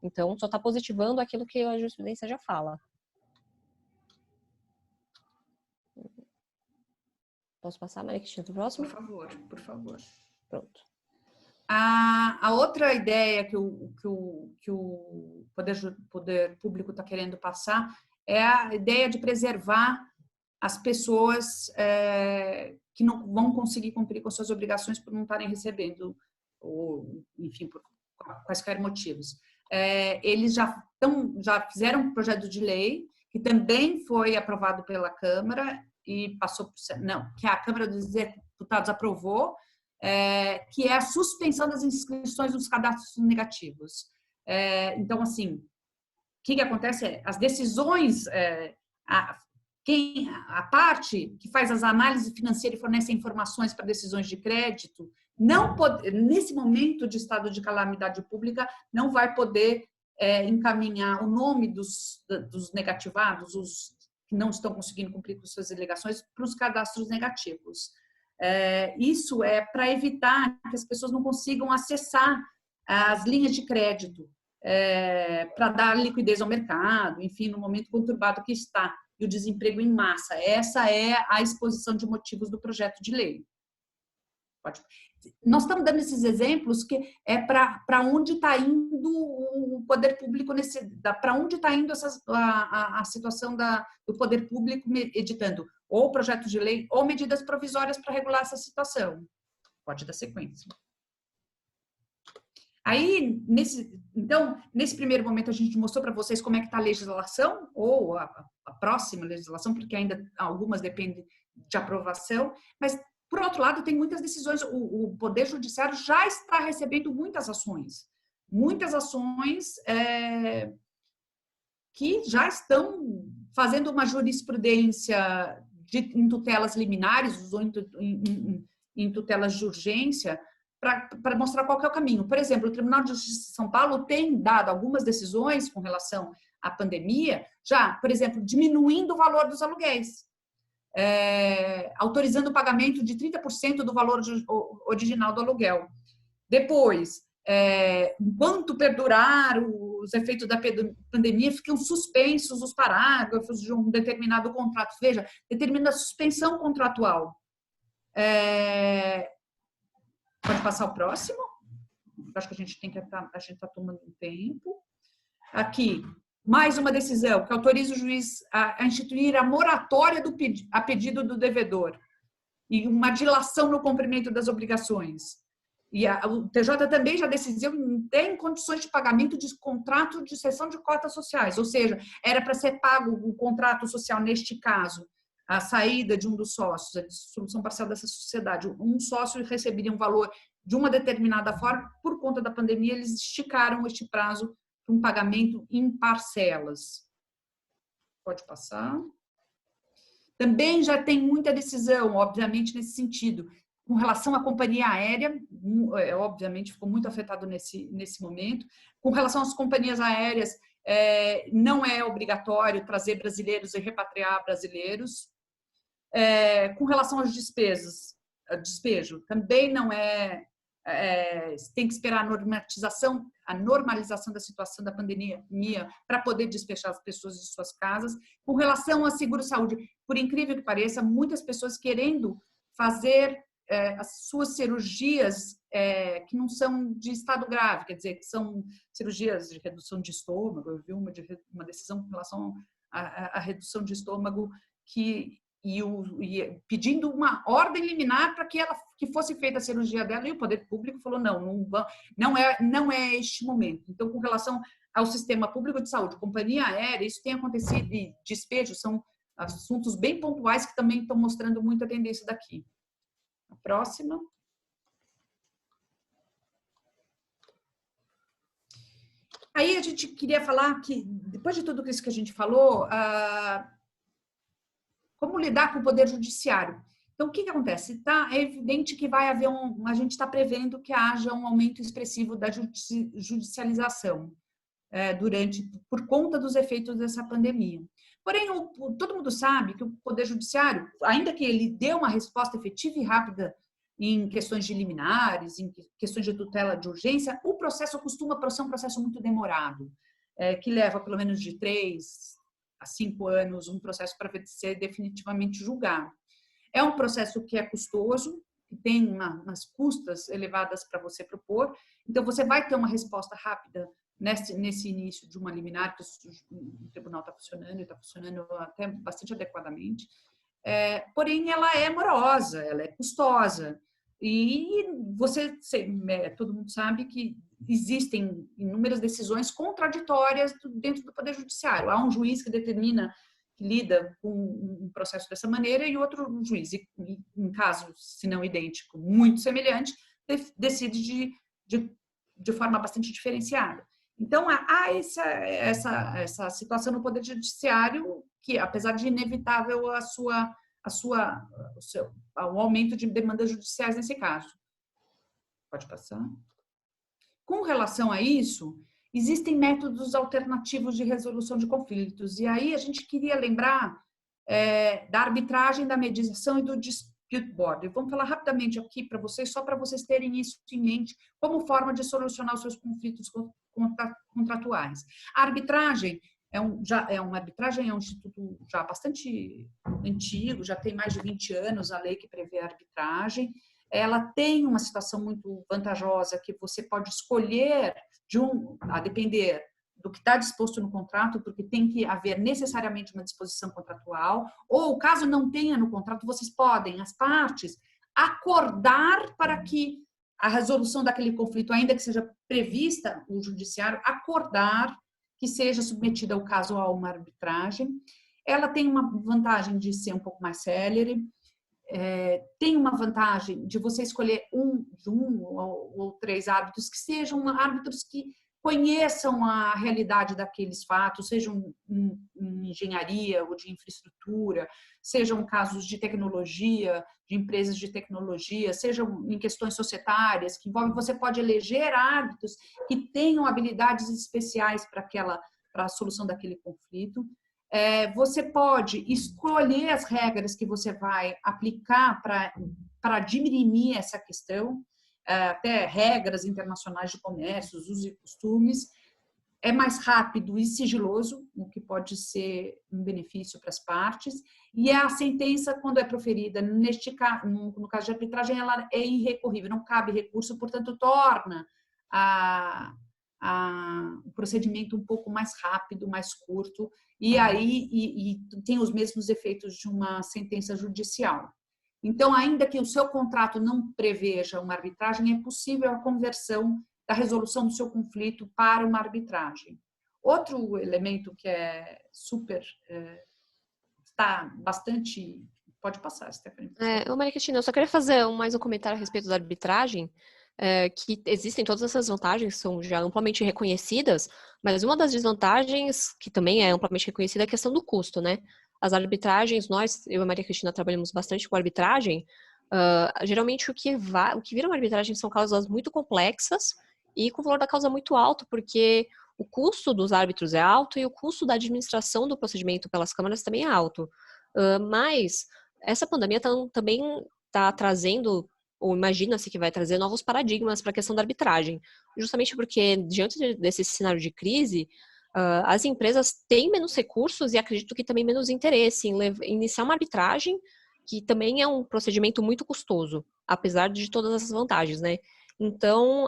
Então, só está positivando aquilo que a jurisprudência já fala. Posso passar, Maria Cristina, para o próximo? Por favor, por favor. Pronto. A outra ideia que o poder público está querendo passar é a ideia de preservar as pessoas que não vão conseguir cumprir com suas obrigações por não estarem recebendo, ou, enfim, por quaisquer motivos. Eles já fizeram um projeto de lei que também foi aprovado pela Câmara e passou que a Câmara dos Deputados aprovou, que é a suspensão das inscrições dos cadastros negativos. Então, assim, o que acontece as decisões, a parte que faz as análises financeiras e fornece informações para decisões de crédito, nesse momento de estado de calamidade pública, não vai poder encaminhar o nome dos negativados, os que não estão conseguindo cumprir com suas obrigações, para os cadastros negativos. Isso é para evitar que as pessoas não consigam acessar as linhas de crédito para dar liquidez ao mercado, enfim, no momento conturbado que está, e o desemprego em massa. Essa é a exposição de motivos do projeto de lei. Nós estamos dando esses exemplos que é para onde está indo o poder público, para onde está indo a situação do poder público editando ou projeto de lei ou medidas provisórias para regular essa situação. Pode dar sequência. Aí, nesse primeiro momento, a gente mostrou para vocês como é que está a legislação, ou a próxima legislação, porque ainda algumas dependem de aprovação, mas, por outro lado, tem muitas decisões, o Poder Judiciário já está recebendo muitas ações que já estão fazendo uma jurisprudência em tutelas liminares ou em tutelas de urgência, para mostrar qual que é o caminho. Por exemplo, o Tribunal de Justiça de São Paulo tem dado algumas decisões com relação à pandemia, já, por exemplo, diminuindo o valor dos aluguéis, autorizando o pagamento de 30% do valor original do aluguel. Depois, enquanto perdurar os efeitos da pandemia, ficam suspensos os parágrafos de um determinado contrato. Veja, determina a suspensão contratual. Pode passar o próximo? Acho que a gente está tomando um tempo. Aqui, mais uma decisão que autoriza o juiz a instituir a moratória a pedido do devedor e uma dilação no cumprimento das obrigações. E o TJ também já decidiu em condições de pagamento de contrato de cessão de cotas sociais, ou seja, era para ser pago o contrato social, neste caso, a saída de um dos sócios, a dissolução parcial dessa sociedade. Um sócio receberia um valor de uma determinada forma, por conta da pandemia, eles esticaram este prazo para um pagamento em parcelas. Pode passar. Também já tem muita decisão, obviamente, nesse sentido. Com relação à companhia aérea, obviamente ficou muito afetado nesse momento. Com relação às companhias aéreas, não é obrigatório trazer brasileiros e repatriar brasileiros. Com relação às despesas, despejo, também não tem que esperar a normalização da situação da pandemia para poder despejar as pessoas de suas casas. Com relação a seguro-saúde, por incrível que pareça, muitas pessoas querendo fazer as suas cirurgias que não são de estado grave, quer dizer, que são cirurgias de redução de estômago. Eu vi uma decisão com relação à redução de estômago pedindo uma ordem liminar para que fosse feita a cirurgia dela, e o poder público falou não é este momento. Então, com relação ao sistema público de saúde, companhia aérea, isso tem acontecido, e despejo são assuntos bem pontuais que também estão mostrando muita tendência daqui. A próxima. Aí a gente queria falar que, depois de tudo isso que a gente falou, como lidar com o poder judiciário. Então, o que acontece? É evidente que vai haver a gente está prevendo que haja um aumento expressivo da judicialização por conta dos efeitos dessa pandemia. Porém, todo mundo sabe que o Poder Judiciário, ainda que ele dê uma resposta efetiva e rápida em questões de liminares, em questões de tutela de urgência, o processo costuma ser um processo muito demorado, que leva pelo menos de 3 a 5 anos um processo para ser definitivamente julgado. É um processo que é custoso, que tem umas custas elevadas para você propor, então você vai ter uma resposta rápida nesse início de uma liminar, que o tribunal está funcionando, e está funcionando até bastante adequadamente, porém ela é morosa, ela é custosa, e todo mundo sabe que existem inúmeras decisões contraditórias dentro do Poder Judiciário. Há um juiz que determina, que lida com um processo dessa maneira, e outro juiz, em caso, se não idêntico, muito semelhante, decide de forma bastante diferenciada. Então, há essa situação no Poder Judiciário que, apesar de inevitável o aumento de demandas judiciais nesse caso. Pode passar. Com relação a isso, existem métodos alternativos de resolução de conflitos. E aí a gente queria lembrar da arbitragem, da mediação e do dispute board. Vamos falar rapidamente aqui para vocês, só para vocês terem isso em mente, como forma de solucionar os seus conflitos contratuais. A arbitragem é um instituto já bastante antigo, já tem mais de 20 anos a lei que prevê a arbitragem. Ela tem uma situação muito vantajosa que você pode escolher a depender do que está disposto no contrato, porque tem que haver necessariamente uma disposição contratual, ou caso não tenha no contrato, vocês podem, as partes, acordar para que a resolução daquele conflito, ainda que seja prevista o judiciário, acordar que seja submetida o caso a uma arbitragem. Ela tem uma vantagem de ser um pouco mais célere, tem uma vantagem de você escolher um ou 3 árbitros que sejam árbitros que conheçam a realidade daqueles fatos, sejam em engenharia ou de infraestrutura, sejam casos de tecnologia, de empresas de tecnologia, sejam em questões societárias, que envolvem, você pode eleger árbitros que tenham habilidades especiais para a solução daquele conflito. Você pode escolher as regras que você vai aplicar para dirimir essa questão, até regras internacionais de comércio, usos e costumes. É mais rápido e sigiloso, o que pode ser um benefício para as partes. E a sentença, quando é proferida, no caso de arbitragem, ela é irrecorrível, não cabe recurso, portanto, torna o procedimento um pouco mais rápido, mais curto, e aí tem os mesmos efeitos de uma sentença judicial. Então, ainda que o seu contrato não preveja uma arbitragem, é possível a conversão da resolução do seu conflito para uma arbitragem. Outro elemento que é está bastante... Pode passar, Stephanie. Maria Cristina, eu só queria fazer mais um comentário a respeito da arbitragem, que existem todas essas vantagens que são já amplamente reconhecidas, mas uma das desvantagens, que também é amplamente reconhecida, é a questão do custo, né? As arbitragens, eu e a Maria Cristina trabalhamos bastante com arbitragem, geralmente o que vira uma arbitragem são causas muito complexas e com o valor da causa muito alto, porque o custo dos árbitros é alto e o custo da administração do procedimento pelas câmaras também é alto. Mas essa pandemia também está trazendo, ou imagina-se que vai trazer, novos paradigmas para a questão da arbitragem. Justamente porque, diante desse cenário de crise, as empresas têm menos recursos e acredito que também menos interesse em iniciar uma arbitragem, que também é um procedimento muito custoso, apesar de todas essas vantagens, né? Então,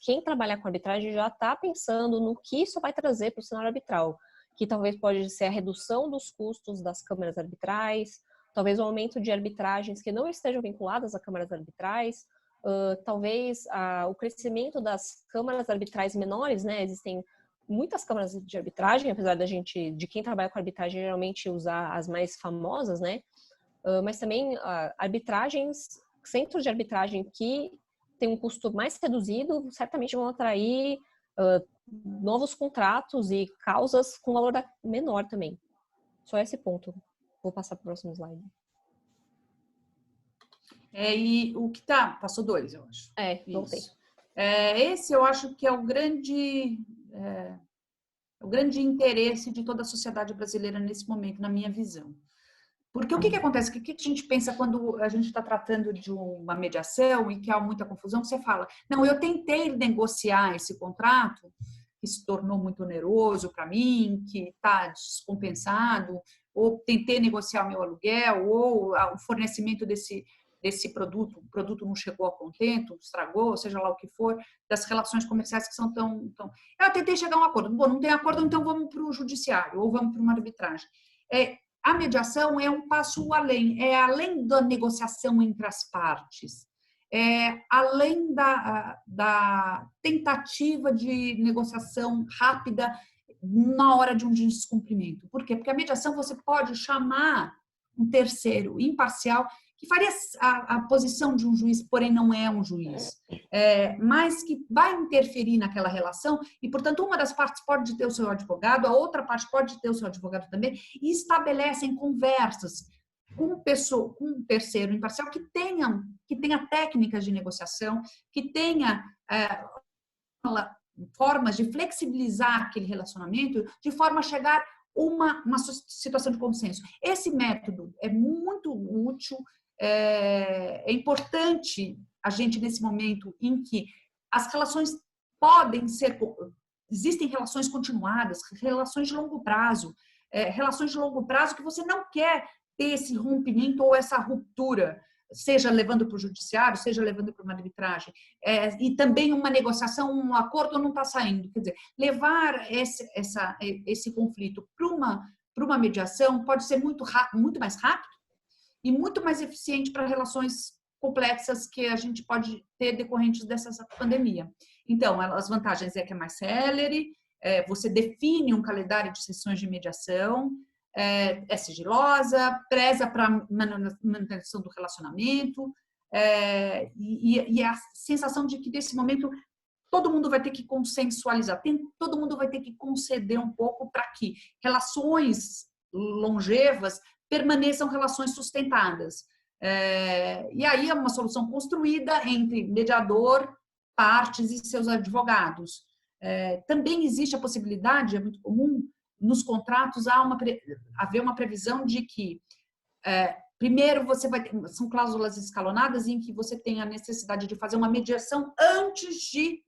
quem trabalha com arbitragem já está pensando no que isso vai trazer para o cenário arbitral, que talvez pode ser a redução dos custos das câmaras arbitrais, talvez o aumento de arbitragens que não estejam vinculadas a câmaras arbitrais, talvez o crescimento das câmaras arbitrais menores, né? Existem muitas câmaras de arbitragem, apesar de quem trabalha com arbitragem geralmente usar as mais famosas, né? Mas também centros de arbitragem que têm um custo mais reduzido, certamente vão atrair novos contratos e causas com valor menor também. Só esse ponto. Vou passar para o próximo slide. E o que tá? Passou 2, eu acho. Voltei. Esse eu acho que é o grande É o grande interesse de toda a sociedade brasileira nesse momento, na minha visão. Porque o que acontece? O que a gente pensa quando a gente está tratando de uma mediação e que há muita confusão? Você fala, não, eu tentei negociar esse contrato, que se tornou muito oneroso para mim, que está descompensado, ou tentei negociar o meu aluguel, ou o fornecimento desse produto, o produto não chegou a contento, estragou, seja lá o que for, das relações comerciais que são tão... Eu tentei chegar a um acordo. Bom, não tem acordo, então vamos para o judiciário, ou vamos para uma arbitragem. A mediação é um passo além, é além da negociação entre as partes, é além da tentativa de negociação rápida na hora de um descumprimento. Por quê? Porque a mediação você pode chamar um terceiro imparcial que faria a posição de um juiz, porém não é um juiz, mas que vai interferir naquela relação e, portanto, uma das partes pode ter o seu advogado, a outra parte pode ter o seu advogado também, e estabelecem conversas com um terceiro imparcial que tenha técnicas de negociação, que tenha formas de flexibilizar aquele relacionamento de forma a chegar uma situação de consenso. Esse método é muito útil, é importante a gente, nesse momento em que as relações podem ser... Existem relações continuadas, relações de longo prazo, relações de longo prazo que você não quer ter esse rompimento ou essa ruptura, seja levando para o judiciário, seja levando para uma arbitragem, e também uma negociação, um acordo não está saindo. Quer dizer, levar esse conflito para uma mediação pode ser muito mais rápido e muito mais eficiente para relações complexas que a gente pode ter decorrentes dessa pandemia. Então, as vantagens é que é mais célere, você define um calendário de sessões de mediação, é sigilosa, preza para a manutenção do relacionamento, e a sensação de que, nesse momento, todo mundo vai ter que consensualizar, todo mundo vai ter que conceder um pouco para que relações longevas permaneçam relações sustentadas. E aí é uma solução construída entre mediador, partes e seus advogados. Também existe a possibilidade, é muito comum, nos contratos haver uma previsão de que, primeiro, você vai ter, são cláusulas escalonadas em que você tem a necessidade de fazer uma mediação antes de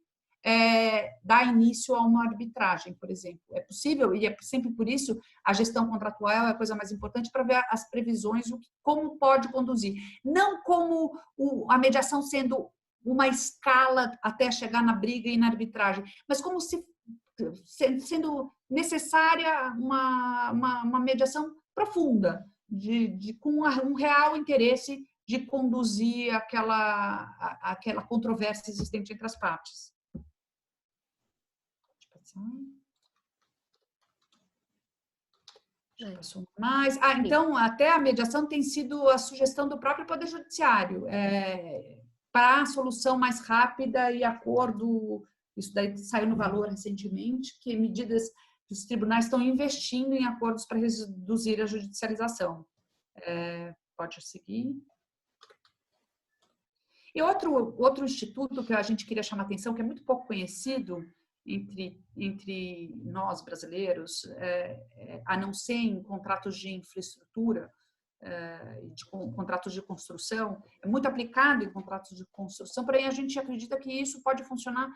dar início a uma arbitragem, por exemplo. É possível, e é sempre por isso, a gestão contratual é a coisa mais importante para ver as previsões, como pode conduzir. Não como a mediação sendo uma escala até chegar na briga e na arbitragem, mas como se sendo necessária uma mediação profunda, com um real interesse de conduzir aquela controvérsia existente entre as partes. Mas, então, até a mediação tem sido a sugestão do próprio Poder Judiciário para a solução mais rápida e acordo. Isso daí saiu no Valor recentemente, que medidas que os tribunais estão investindo em acordos para reduzir a judicialização. Pode seguir. E outro instituto que a gente queria chamar a atenção, que é muito pouco conhecido entre nós brasileiros, a não ser em contratos de infraestrutura, contratos de construção, é muito aplicado em contratos de construção, porém a gente acredita que isso pode funcionar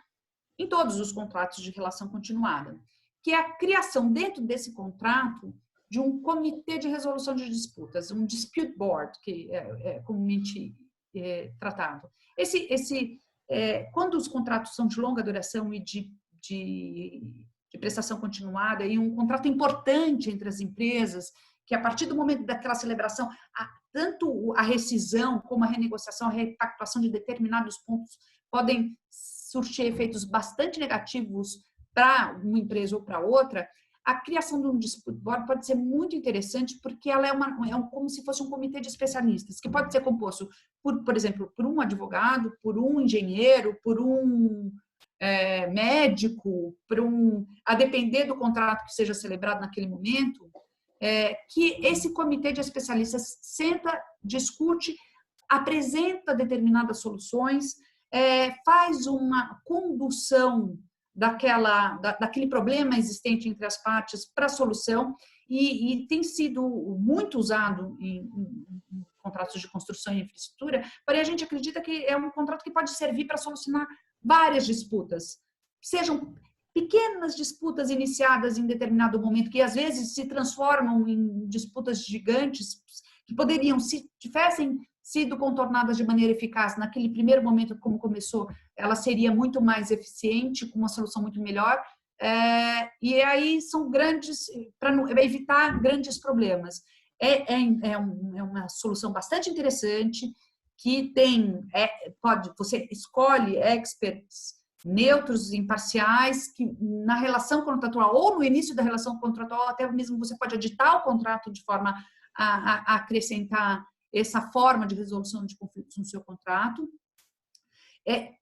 em todos os contratos de relação continuada, que é a criação dentro desse contrato de um comitê de resolução de disputas, um dispute board, que é comumente tratado. Quando os contratos são de longa duração e de prestação continuada, e um contrato importante entre as empresas, que a partir do momento daquela celebração, tanto a rescisão como a renegociação, a repactuação de determinados pontos podem surtir efeitos bastante negativos para uma empresa ou para outra, a criação de um dispute board pode ser muito interessante, porque ela como se fosse um comitê de especialistas, que pode ser composto, por exemplo, por um advogado, por um engenheiro, por um médico, a depender do contrato que seja celebrado naquele momento, que esse comitê de especialistas senta, discute, apresenta determinadas soluções, faz uma condução daquele problema existente entre as partes para a solução, e tem sido muito usado em contratos de construção e infraestrutura, porém a gente acredita que é um contrato que pode servir para solucionar várias disputas, sejam pequenas disputas iniciadas em determinado momento, que às vezes se transformam em disputas gigantes, que poderiam, se tivessem sido contornadas de maneira eficaz naquele primeiro momento, como começou, ela seria muito mais eficiente, com uma solução muito melhor, e aí são grandes, para evitar grandes problemas. É uma solução bastante interessante, que você escolhe experts neutros, imparciais, que na relação contratual ou no início da relação contratual, até mesmo você pode editar o contrato de forma a acrescentar essa forma de resolução de conflitos no seu contrato.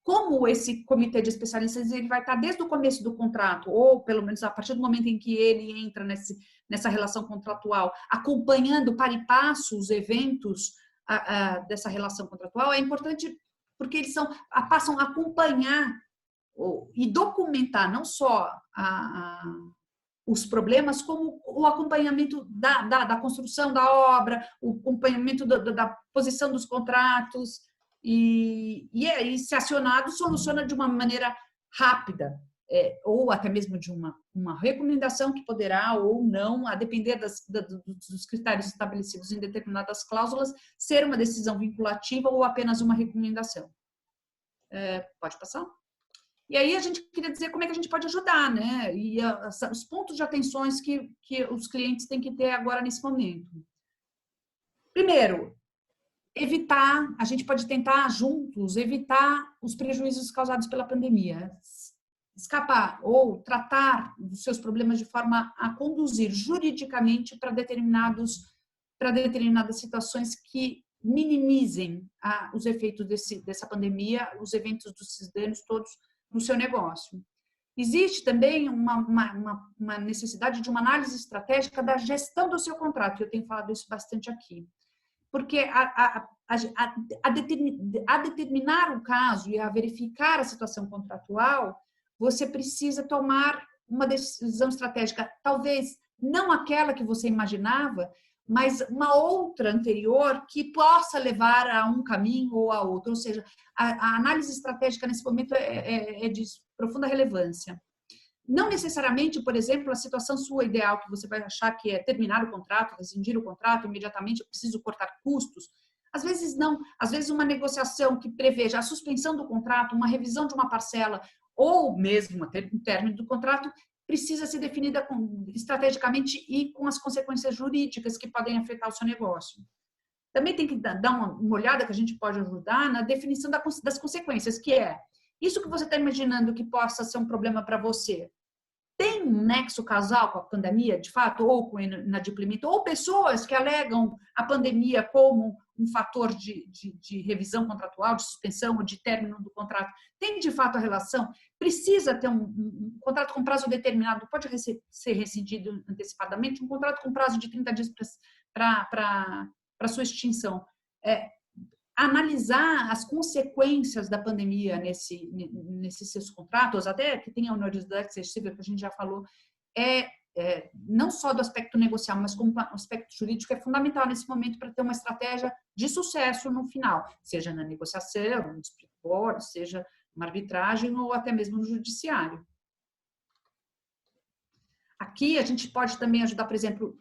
Como esse comitê de especialistas ele vai estar desde o começo do contrato, ou pelo menos a partir do momento em que ele entra nessa relação contratual, acompanhando para e passo os eventos dessa relação contratual, é importante porque eles passam a acompanhar e documentar não só os problemas, como o acompanhamento da construção da obra, o acompanhamento da posição dos contratos, e aí, se acionado, soluciona de uma maneira rápida, ou até mesmo de uma recomendação que poderá ou não, a depender dos critérios estabelecidos em determinadas cláusulas, ser uma decisão vinculativa ou apenas uma recomendação. Pode passar? E aí a gente queria dizer como é que a gente pode ajudar, né? E os pontos de atenções que os clientes têm que ter agora nesse momento. Primeiro, a gente pode tentar juntos evitar os prejuízos causados pela pandemia, escapar ou tratar dos seus problemas de forma a conduzir juridicamente para determinadas situações que minimizem os efeitos dessa pandemia, os eventos dos danos todos no seu negócio. Existe também uma necessidade de uma análise estratégica da gestão do seu contrato, eu tenho falado isso bastante aqui, porque a determinar o caso e a verificar a situação contratual, você precisa tomar uma decisão estratégica, talvez não aquela que você imaginava, mas uma outra anterior que possa levar a um caminho ou a outro. Ou seja, a análise estratégica nesse momento é de profunda relevância. Não necessariamente, por exemplo, a situação sua ideal, que você vai achar que é terminar o contrato, rescindir o contrato imediatamente, eu preciso cortar custos. Às vezes não. Às vezes uma negociação que preveja a suspensão do contrato, uma revisão de uma parcela, ou mesmo o término do contrato, precisa ser definida estrategicamente e com as consequências jurídicas que podem afetar o seu negócio. Também tem que dar uma olhada que a gente pode ajudar na definição das consequências, que é isso que você está imaginando que possa ser um problema para você. Tem um nexo causal com a pandemia, de fato, ou com o inadimplemento, ou pessoas que alegam a pandemia como um fator de revisão contratual, de suspensão ou de término do contrato. Tem, de fato, a relação? Precisa ter um contrato com prazo determinado, pode ser rescindido antecipadamente, um contrato com prazo de 30 dias para sua extinção. Analisar as consequências da pandemia nesses seus contratos, até que tem a onerosidade excessiva, que a gente já falou, não só do aspecto negocial, mas como aspecto jurídico, é fundamental nesse momento para ter uma estratégia de sucesso no final, seja na negociação, no split board, seja uma arbitragem ou até mesmo no judiciário. Aqui a gente pode também ajudar, por exemplo,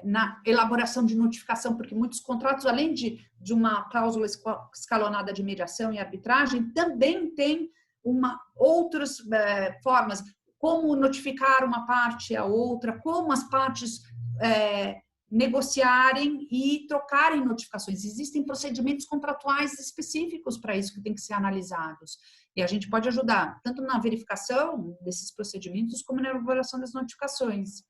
na elaboração de notificação, porque muitos contratos, além de uma cláusula escalonada de mediação e arbitragem, também tem outras formas, como notificar uma parte a outra, como as partes negociarem e trocarem notificações. Existem procedimentos contratuais específicos para isso que tem que ser analisados. E a gente pode ajudar tanto na verificação desses procedimentos como na elaboração das notificações.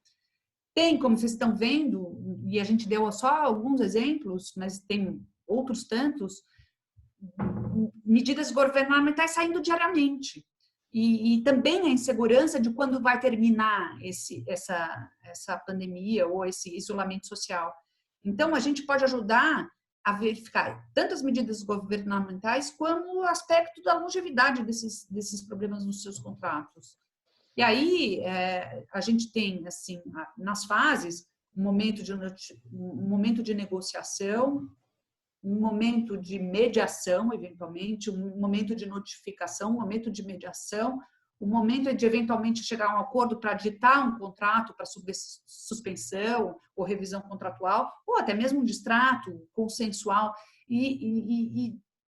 Tem, como vocês estão vendo, e a gente deu só alguns exemplos, mas tem outros tantos, medidas governamentais saindo diariamente. E também a insegurança de quando vai terminar essa pandemia ou esse isolamento social. Então, a gente pode ajudar a verificar tanto as medidas governamentais como o aspecto da longevidade desses problemas nos seus contratos. E aí a gente tem, assim, nas fases, um momento de negociação, um momento de mediação, eventualmente, um momento de notificação, um momento de mediação, um momento de eventualmente chegar a um acordo para ditar um contrato para suspensão ou revisão contratual, ou até mesmo um distrato consensual.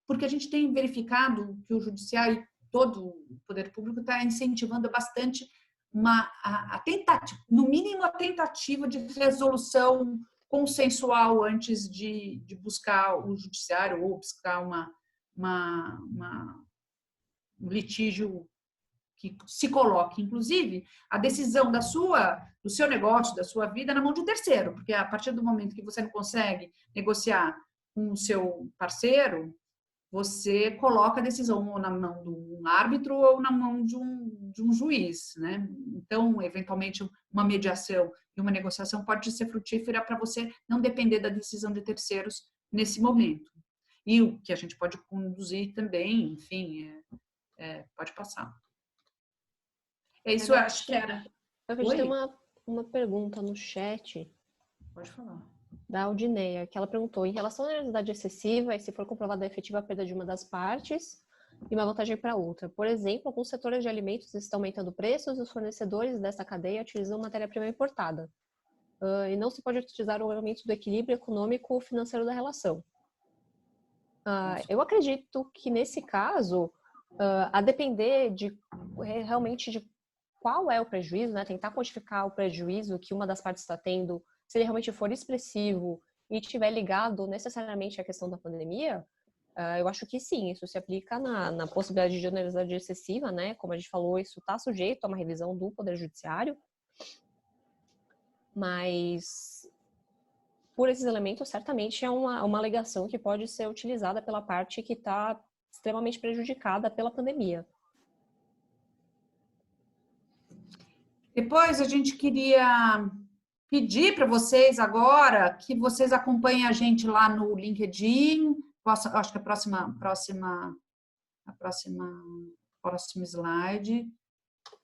Porque a gente tem verificado que o judiciário, todo o poder público, está incentivando bastante a tentativa, no mínimo a tentativa de resolução consensual antes de buscar o judiciário ou buscar um litígio que se coloque, inclusive, a decisão do seu negócio, da sua vida, na mão de um terceiro, porque a partir do momento que você não consegue negociar com o seu parceiro, você coloca a decisão ou na mão de um árbitro ou na mão de um juiz, né? Então, eventualmente, uma mediação e uma negociação pode ser frutífera para você não depender da decisão de terceiros nesse momento. E o que a gente pode conduzir também, enfim, pode passar. É isso, eu acho que era. Eu vejo que tem uma pergunta no chat. Pode falar. Da Aldineia, que ela perguntou, em relação à onerosidade excessiva e se for comprovada a efetiva perda de uma das partes e uma vantagem para outra. Por exemplo, alguns setores de alimentos estão aumentando preços e os fornecedores dessa cadeia utilizam matéria-prima importada. E não se pode utilizar o aumento do equilíbrio econômico ou financeiro da relação. Eu acredito que, nesse caso, a depender realmente de qual é o prejuízo, né, tentar quantificar o prejuízo que uma das partes está tendo, se ele realmente for expressivo e estiver ligado necessariamente à questão da pandemia, eu acho que sim, isso se aplica na possibilidade de onerosidade excessiva, né? Como a gente falou, isso está sujeito a uma revisão do Poder Judiciário, mas por esses elementos, certamente é uma alegação que pode ser utilizada pela parte que está extremamente prejudicada pela pandemia. Depois a gente queria pedir para vocês agora que vocês acompanhem a gente lá no LinkedIn. Acho que próximo slide,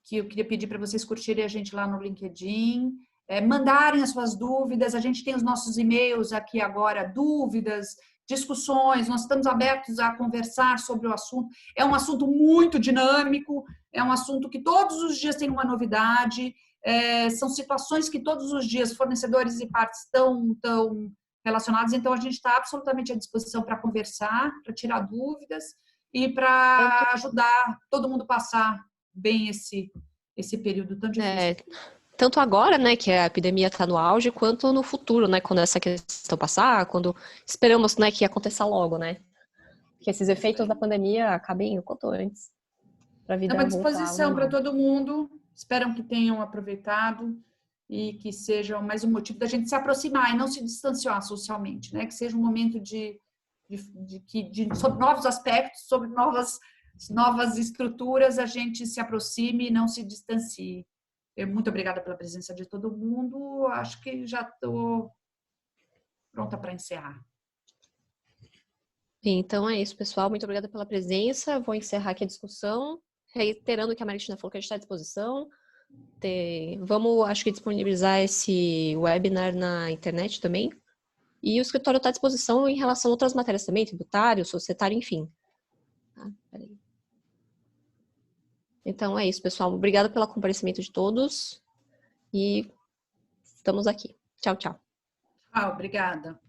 que eu queria pedir para vocês curtirem a gente lá no LinkedIn, mandarem as suas dúvidas. A gente tem os nossos e-mails aqui agora, dúvidas, discussões, nós estamos abertos a conversar sobre o assunto. É um assunto muito dinâmico, é um assunto que todos os dias tem uma novidade, são situações que todos os dias fornecedores e partes estão relacionados, então a gente está absolutamente à disposição para conversar, para tirar dúvidas e para ajudar todo mundo a passar bem esse período tão difícil. Tanto agora, né, que a epidemia está no auge, quanto no futuro, né, quando essa questão passar, quando esperamos, né, que aconteça logo, né, que esses efeitos da pandemia acabem o quanto antes. Estamos à disposição para todo mundo, espero que tenham aproveitado e que seja mais um motivo da gente se aproximar e não se distanciar socialmente, né, que seja um momento sobre novos aspectos, sobre novas estruturas, a gente se aproxime e não se distancie. Muito obrigada pela presença de todo mundo. Acho que já estou pronta para encerrar. Então é isso, pessoal. Muito obrigada pela presença. Vou encerrar aqui a discussão, reiterando que a Maritina falou que a gente está à disposição. Vamos, acho que, disponibilizar esse webinar na internet também. E o escritório está à disposição em relação a outras matérias também, tributário, societário, enfim. Peraí. Então é isso, pessoal. Obrigada pelo comparecimento de todos e estamos aqui. Tchau, tchau. Obrigada.